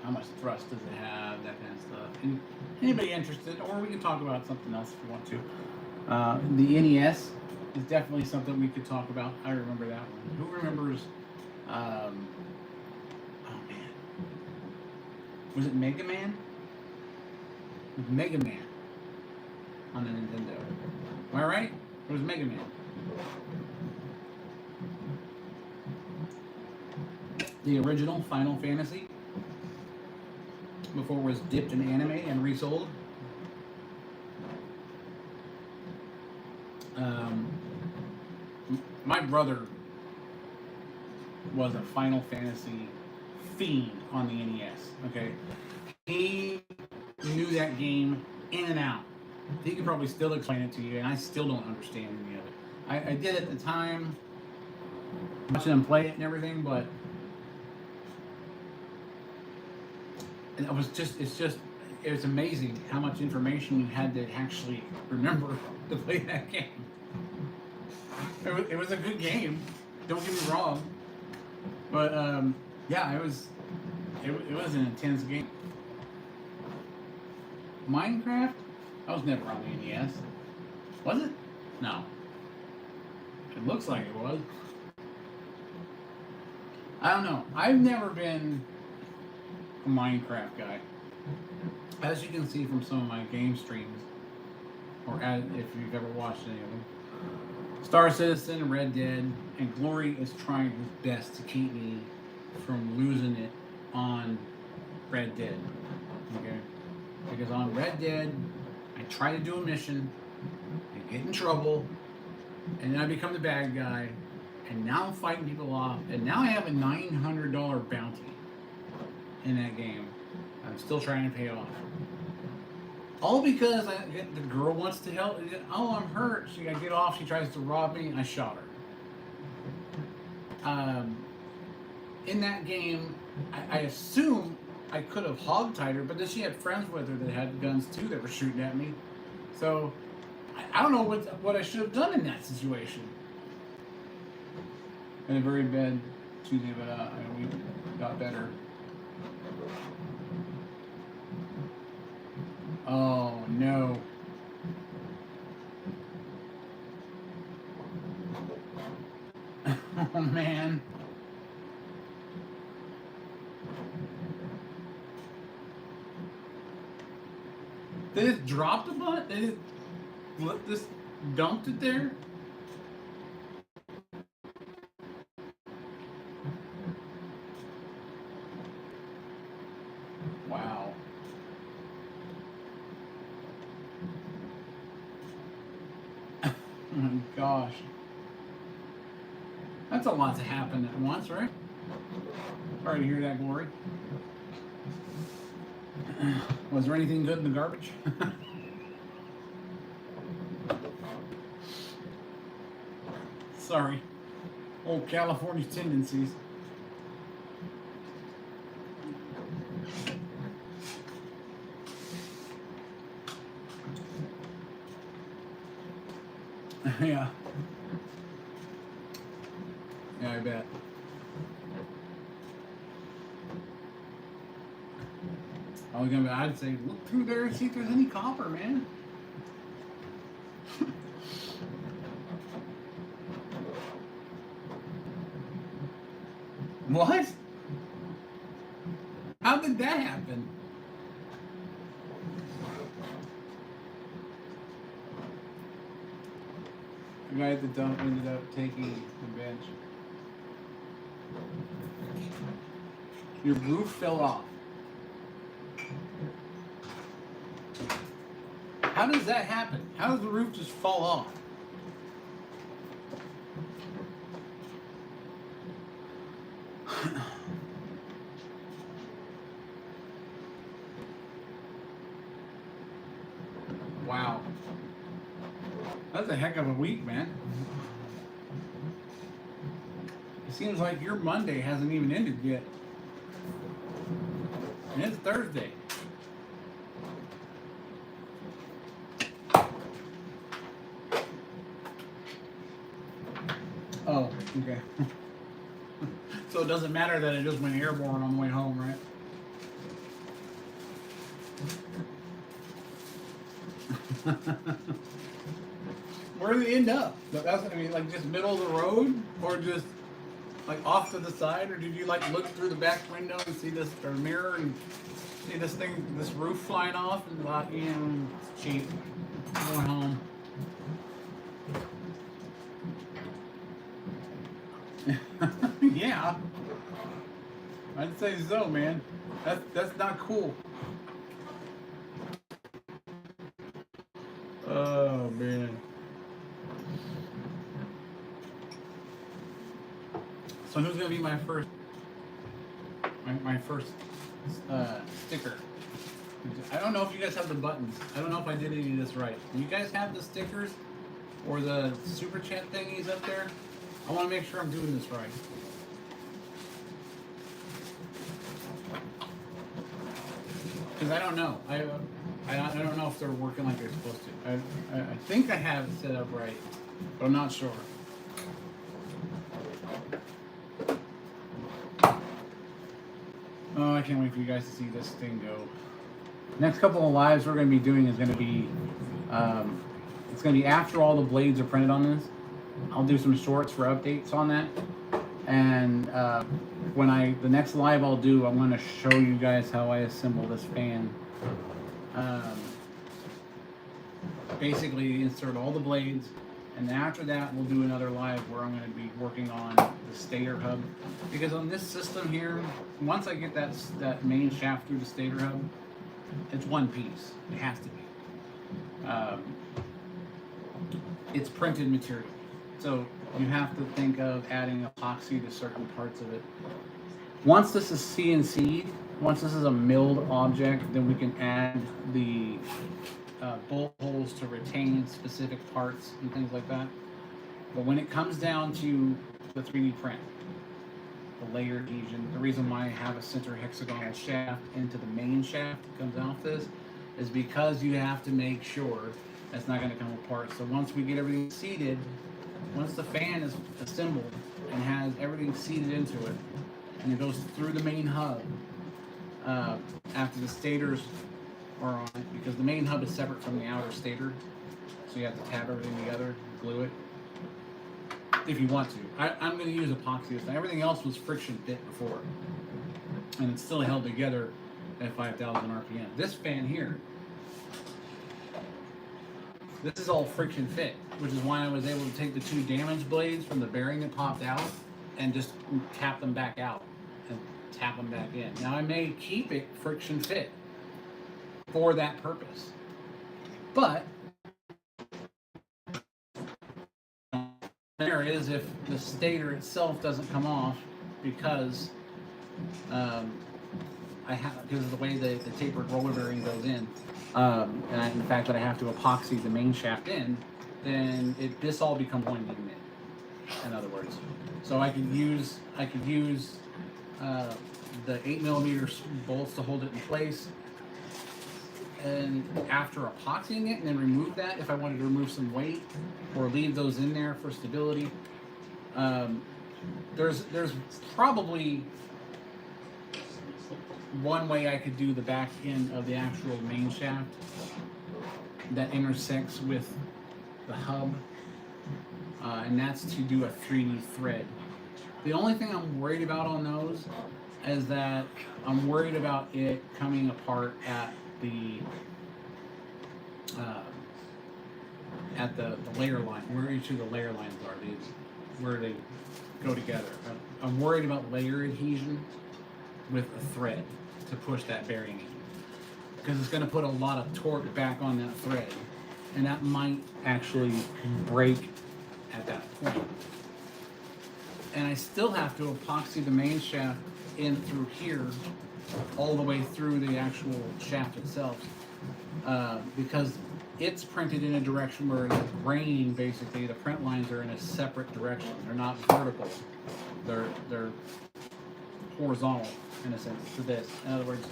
How much thrust does it have? That kind of stuff. And anybody interested, or we can talk about something else if you want to. The NES is definitely something we could talk about. I remember that one. Who remembers? Oh man, was it Mega Man? It was Mega Man on the Nintendo. Am I right? It was Mega Man. The original Final Fantasy, before it was dipped in anime and resold. my brother was a Final Fantasy fiend on the NES. Okay, he knew that game in and out. He could probably still explain it to you, and I still don't understand any of it. I did at the time, watching him play it and everything, but it was amazing how much information you had to actually remember to play that game. It was a good game, don't get me wrong, but yeah, it was an intense game. Minecraft? I was never on the NES. Was it? No. It looks like it was. I don't know. I've never been a Minecraft guy. As you can see from some of my game streams, or if you've ever watched any of them, Star Citizen and Red Dead, and Glory is trying his best to keep me from losing it on Red Dead. Okay? Because on Red Dead, I try to do a mission, I get in trouble, and then I become the bad guy, and now I'm fighting people off, and now I have a $900 bounty in that game. I'm still trying to pay off. All because the girl wants to help. Oh, I'm hurt. She got to get off. She tries to rob me. I shot her. In that game, I assume I could have hogtied her, but then she had friends with her that had guns too that were shooting at me. So I don't know what I should have done in that situation. And a very bad Tuesday, but we got better. Oh no. Oh man. They just dropped a butt? They just dumped it there? Wow. Oh my gosh. That's a lot to happen at once, right? Sorry to hear that, Glory. Was there anything good in the garbage? Sorry. Old California tendencies. Yeah. Yeah, I bet. I'd say look through there and see if there's any copper, man. What? How did that happen? The guy at the dump ended up taking the bench. Your roof fell off. How does that happen? How does the roof just fall off? Wow. That's a heck of a week, man. It seems like your Monday hasn't even ended yet. And it's Thursday. Oh, okay. So it doesn't matter that it just went airborne on the way home, right? Where did it end up? Like just middle of the road, or just like off to the side, or did you like look through the back window and see this or mirror and see this roof flying off and thought, it's cheap, I'm going home. Yeah, I'd say so, man. That's not cool. Oh man. So who's gonna be my first sticker? I don't know if you guys have the buttons. I don't know if I did any of this right. Do you guys have the stickers or the super chat thingies up there? I want to make sure I'm doing this right. Because I don't know. I don't know if they're working like they're supposed to. I think I have it set up right, but I'm not sure. Oh, I can't wait for you guys to see this thing go. Next couple of lives we're going to be doing is going to be, it's going to be after all the blades are printed on this. I'll do some shorts for updates on that. And the next live I'll do, I'm going to show you guys how I assemble this fan. Basically insert all the blades, and then after that we'll do another live where I'm going to be working on the stator hub, because on this system here, once I get that main shaft through the stator hub, it's one piece. It has to be. It's printed material, so you have to think of adding epoxy to certain parts of it. Once this is CNC'd, once this is a milled object, then we can add the bolt holes to retain specific parts and things like that. But when it comes down to the 3D print, the layer adhesion, the reason why I have a center hexagonal shaft into the main shaft that comes off this is because you have to make sure that's not going to come apart. So once we get everything seated, once the fan is assembled and has everything seated into it, and it goes through the main hub, after the stators are on it, because the main hub is separate from the outer stator, so you have to tab everything together, glue it, if you want to. I'm going to use epoxy this time. Everything else was friction fit before, and it's still held together at 5,000 RPM. This fan here, this is all friction fit, which is why I was able to take the two damaged blades from the bearing that popped out and just tap them back out and tap them back in. Now I may keep it friction fit for that purpose, but there is if the stator itself doesn't come off because because of the way the tapered roller bearing goes in, and the fact that I have to epoxy the main shaft in, then this all becomes one unit. In other words, so I could use the 8mm bolts to hold it in place, and after epoxying it, and then remove that if I wanted to remove some weight or leave those in there for stability. There's probably one way I could do the back end of the actual main shaft that intersects with the hub, and that's to do a 3D thread. The only thing I'm worried about on those is that I'm worried about it coming apart at the layer line, where each of the layer lines are, where they go together. I'm worried about layer adhesion with a thread to push that bearing in, because it's going to put a lot of torque back on that thread, and that might actually break at that point. And I still have to epoxy the main shaft in through here, all the way through the actual shaft itself, because it's printed in a direction where the grain, basically, the print lines are in a separate direction. They're not vertical. They're horizontal, in a sense, to this. In other words,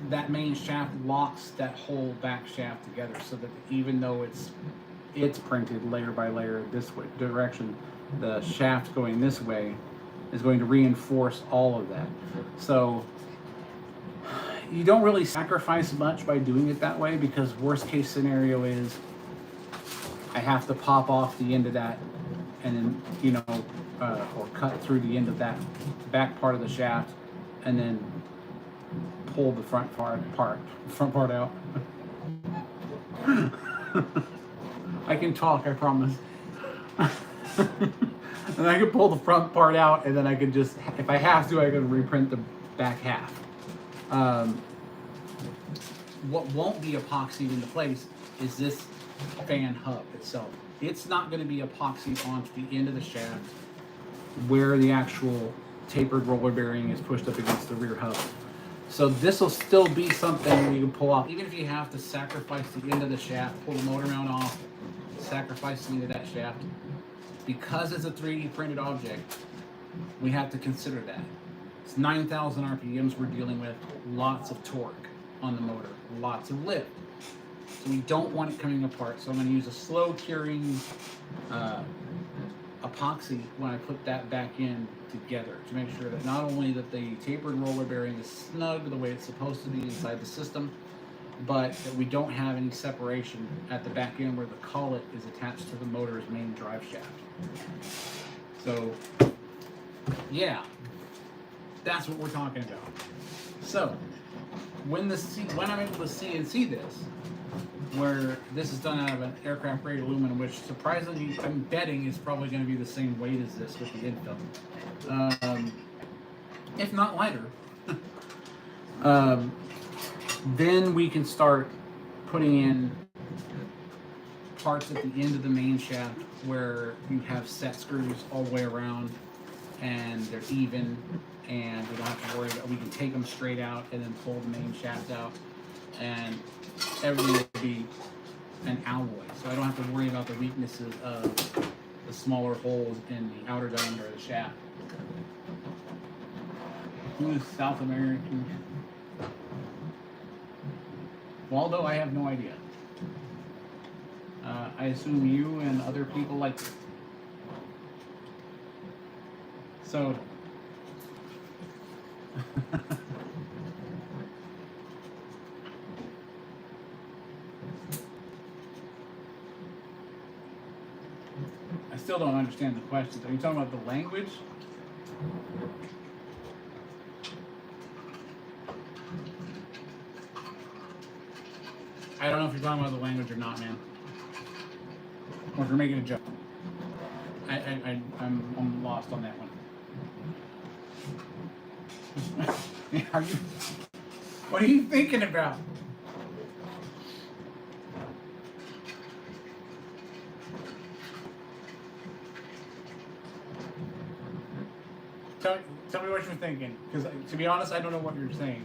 that main shaft locks that whole back shaft together, so that even though it's printed layer by layer this way direction, the shaft going this way is going to reinforce all of that. So you don't really sacrifice much by doing it that way, because worst case scenario is I have to pop off the end of that, and then or cut through the end of that back part of the shaft, and then pull the front part out. I can talk, I promise. And I can pull the front part out, and then I can just, if I have to, I can reprint the back half. What won't be epoxied into place is this fan hub itself. It's not going to be epoxied onto the end of the shaft where the actual tapered roller bearing is pushed up against the rear hub. So this will still be something you can pull off, even if you have to sacrifice the end of the shaft, pull the motor mount off, sacrifice the end of that shaft. Because it's a 3D printed object, we have to consider that. It's 9,000 RPMs we're dealing with, lots of torque on the motor, lots of lift. So we don't want it coming apart. So I'm going to use a slow curing epoxy when I put that back in together to make sure that not only that the tapered roller bearing is snug the way it's supposed to be inside the system, but that we don't have any separation at the back end where the collet is attached to the motor's main drive shaft. So yeah, that's what we're talking about. So when I'm able to CNC this, where this is done out of an aircraft grade aluminum, which surprisingly I'm betting is probably going to be the same weight as this with the infill, if not lighter. Then we can start putting in parts at the end of the main shaft where you have set screws all the way around and they're even, and we don't have to worry about, we can take them straight out and then pull the main shaft out, and everything will be an alloy, so I don't have to worry about the weaknesses of the smaller holes in the outer diameter of the shaft. Who's South American? Waldo, I have no idea. I assume you and other people like it. So I still don't understand the questions. Are you talking about the language? I don't know if you're talking about the language or not, man. Or if you're making a joke. I'm lost on that one. What are you thinking about? Tell me what you're thinking, because to be honest, I don't know what you're saying.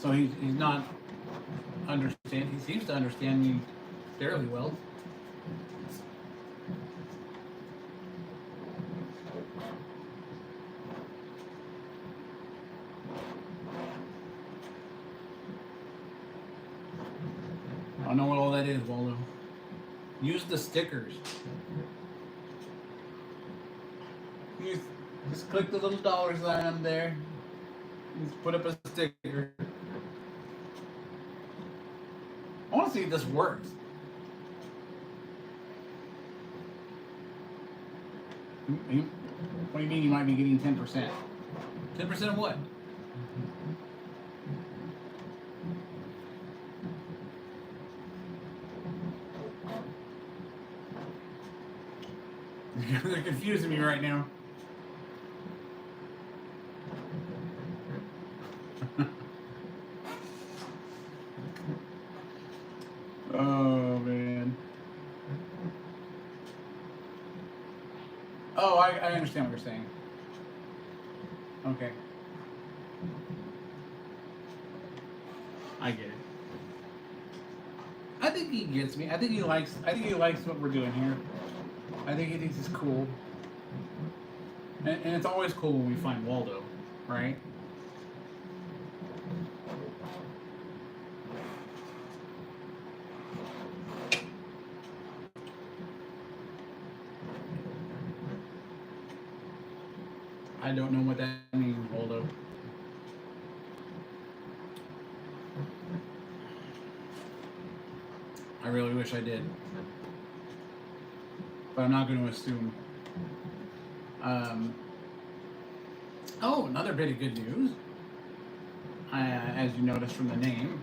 So he's not understand. He seems to understand me fairly well. I don't know what all that is, Waldo. Use the stickers. Just click the little dollar sign on there. Just put up a sticker. I want to see if this works. What do you mean you might be getting 10%? 10% of what? They're confusing me right now. Oh, man. Oh, I understand what you're saying. Okay. I get it. I think he gets me. I think he likes what we're doing here. I think he thinks it's cool. And it's always cool when we find Waldo, right? I don't know what that means, Waldo. I really wish I did. But I'm not going to assume. Oh, another bit of good news. As you noticed from the name,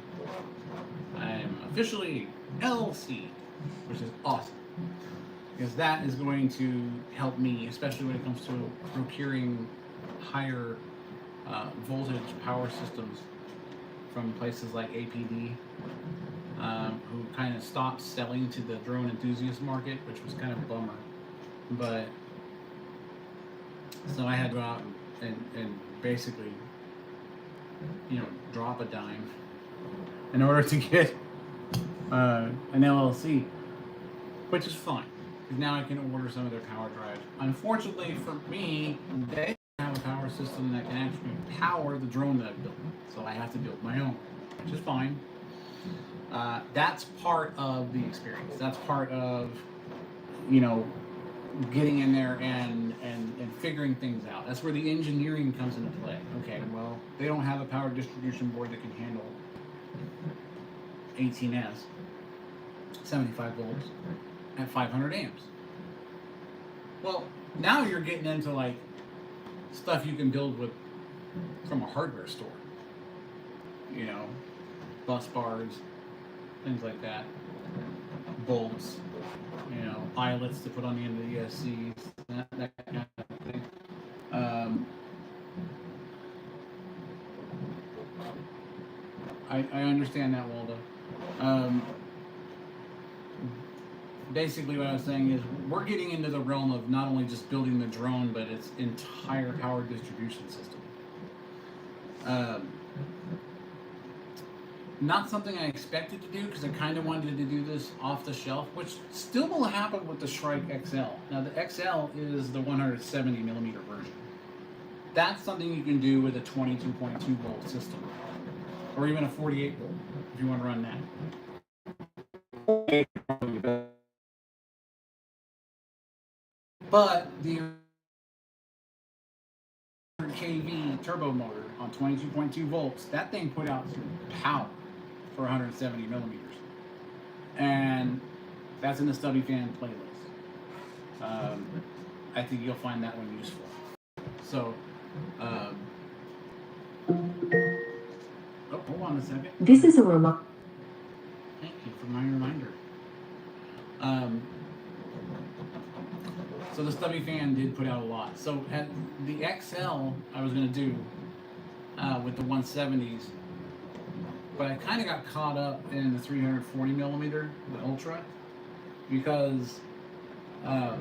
I'm officially LLC, which is awesome. because that is going to help me, especially when it comes to procuring higher voltage power systems from places like APD, who kind of stopped selling to the drone enthusiast market, which was kind of a bummer. But so I had to go out and basically, drop a dime in order to get an LLC, which is fine, because now I can order some of their power drives. Unfortunately for me, they have a power system that can actually power the drone that I've built, so I have to build my own, which is fine. That's part of the experience. That's part of, getting in there and figuring things out. That's where the engineering comes into play. Okay, well, they don't have a power distribution board that can handle 18S, 75 volts at 500 amps. Well, now you're getting into like stuff you can build with from a hardware store. Bus bars, things like that, bolts, eyelets to put on the end of the ESCs, that kind of thing. I understand that, Waldo. Basically what I was saying is we're getting into the realm of not only just building the drone, but its entire power distribution system. Not something I expected to do, because I kind of wanted to do this off the shelf, which still will happen with the Shrike XL. Now the XL is the 170 millimeter version. That's something you can do with a 22.2 volt system, or even a 48 volt if you want to run that. But the kV turbo motor on 22.2 volts, that thing put out some power for 170 millimeters, and that's in the Stubby Fan playlist. I think you'll find that one useful. So, hold on a second. This is a remote. Thank you for my reminder. So the Stubby Fan did put out a lot. So at the XL, I was going to do with the 170s, but I kind of got caught up in the 340 millimeter, the Ultra, because I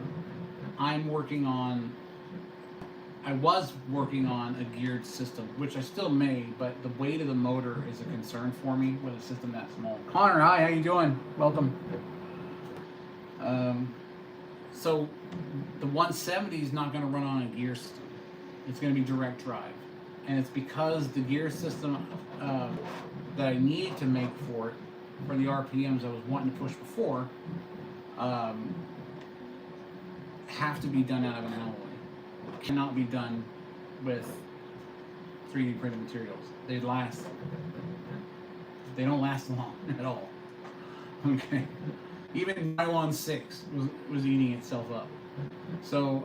was working on a geared system, which I still may, but the weight of the motor is a concern for me with a system that small. Connor, hi, how you doing? Welcome. So the 170 is not going to run on a gear system. It's going to be direct drive. And it's because the gear system that I need to make for it, for the RPMs I was wanting to push before, have to be done out of an alloy. Cannot be done with 3D printed materials. They don't last long at all. Okay. Even nylon 6 was eating itself up. So,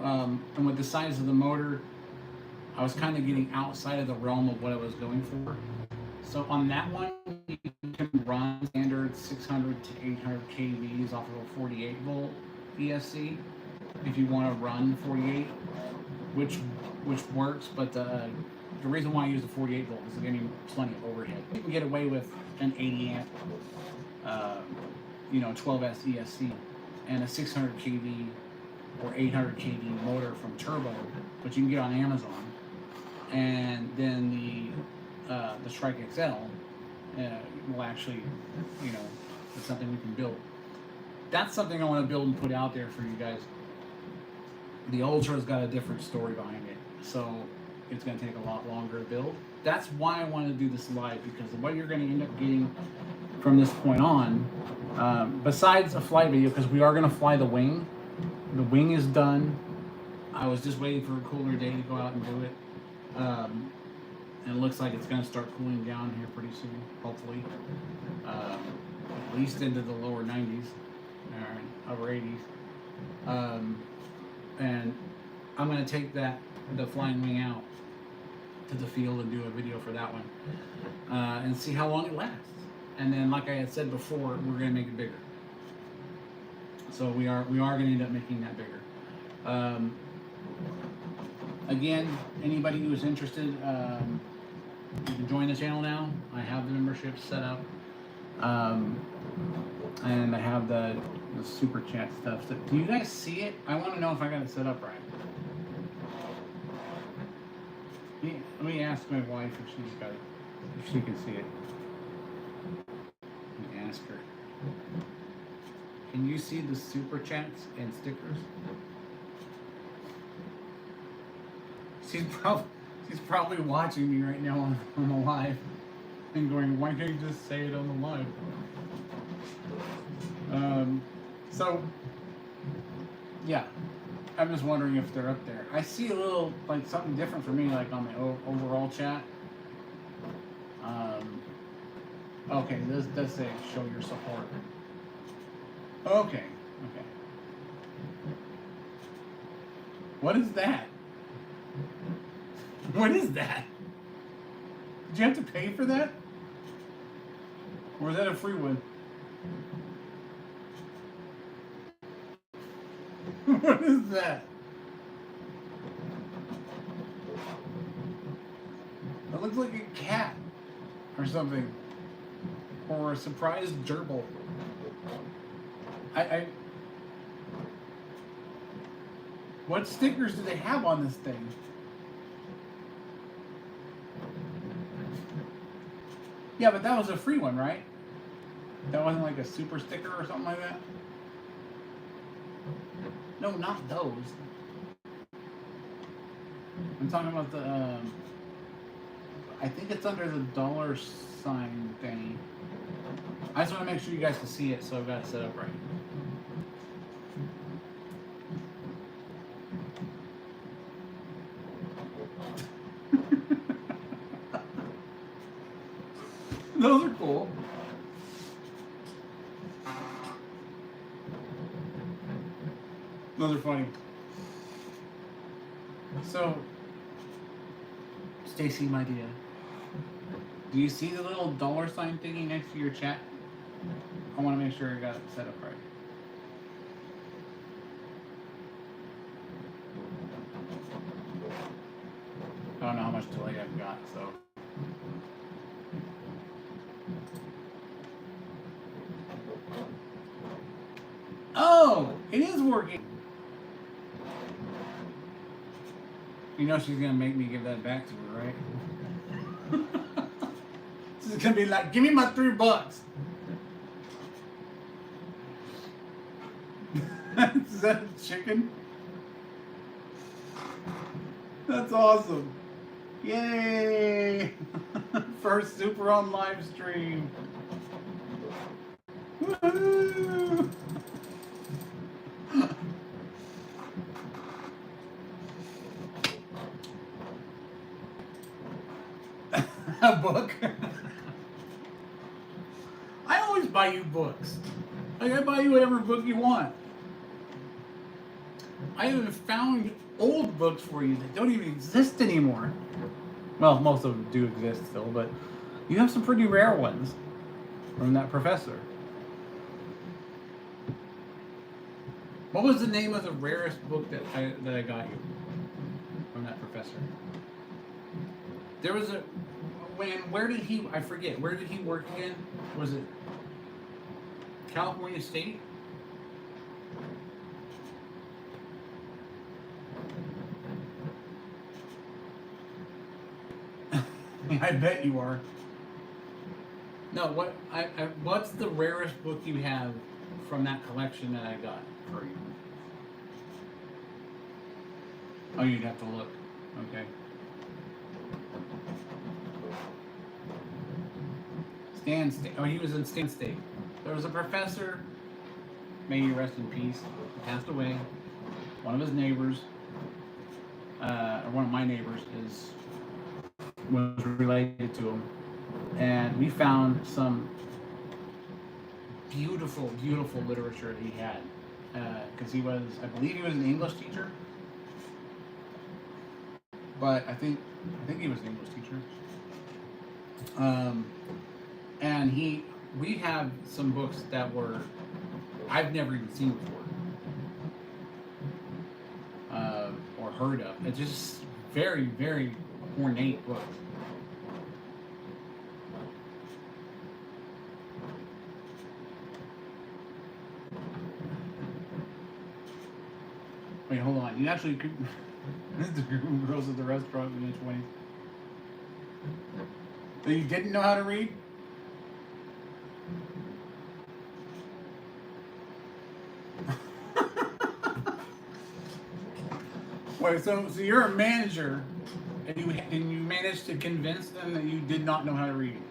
and with the size of the motor, I was kind of getting outside of the realm of what I was going for. So on that one, you can run standard 600 to 800 kVs off of a 48 volt ESC if you want to run 48, which works. But the reason why I use the 48 volt is to give me plenty of overhead. You can get away with an 80 amp. 12S ESC and a 600 kV or 800 kV motor from Turbo, which you can get on Amazon, and then the Shrike XL will actually, it's something we can build. That's something I want to build and put out there for you guys. The Ultra's got a different story behind it, so it's going to take a lot longer to build. That's why I want to do this live, because what you're going to end up getting from this point on, besides a flight video, because we are going to fly the wing. The wing is done. I was just waiting for a cooler day to go out and do it. And it looks like it's going to start cooling down here pretty soon, hopefully. At least into the lower 90s, or upper 80s. And I'm going to take the flying wing out to the field and do a video for that one. And see how long it lasts. And then, like I had said before, we're going to make it bigger. So we are going to end up making that bigger. Again, anybody who is interested, you can join the channel now. I have the membership set up, and I have the super chat stuff. So, do you guys see it? I want to know if I got it set up right. Let me ask my wife if she's got it, if she can see it. Let me ask her. Can you see the super chats and stickers? She's probably watching me right now on the live and going, why can't you just say it on the live? So yeah, I'm just wondering if they're up there. I see a little, like, something different for me, like on the overall chat. Okay, this does say show your support. Okay. What is that? What is that? Did you have to pay for that? Or is that a free one? What is that? It looks like a cat or something. Or a surprise gerbil. What stickers do they have on this thing? Yeah, but that was a free one, right? That wasn't like a super sticker or something like that? No, not those. I'm talking about the, I think it's under the $sign thing. I just want to make sure you guys can see it, so I've got it set up right. Those are cool. Those are funny. So, Stacy, my dear, do you see the little $sign thingy next to your chat? I want to make sure I got it set up right. I don't know how much delay I've got, so. Oh, it is working. You know she's gonna make me give that back to her, right? She's gonna be like, give me my $3. Is that a chicken? That's awesome. Yay! First super on live stream. Woohoo! A book? I always buy you books. Like, I buy you whatever book you want. I even found old books for you that don't even exist anymore. Well, most of them do exist still, but you have some pretty rare ones from that professor. What was the name of the rarest book that I got you from that professor? There was a... Where did he... I forget. Where did he work again? Was it California State? I bet you are. No, what's the rarest book you have from that collection that I got for you? Oh, you'd have to look. Okay. Stan State. Oh, he was in Stan State. There was a professor, may he rest in peace, he passed away. One of his neighbors, or one of my neighbors, was related to him, and we found some beautiful, beautiful literature that he had, because he was, I believe, he was an English teacher, but I think he was an English teacher. And we have some books that I've never even seen before. heard of. It's just very, very ornate book. Wait, hold on. You actually could. The group of girls at the restaurant in the 20s. That you didn't know how to read? Wait, so you're a manager, and you managed to convince them that you did not know how to read.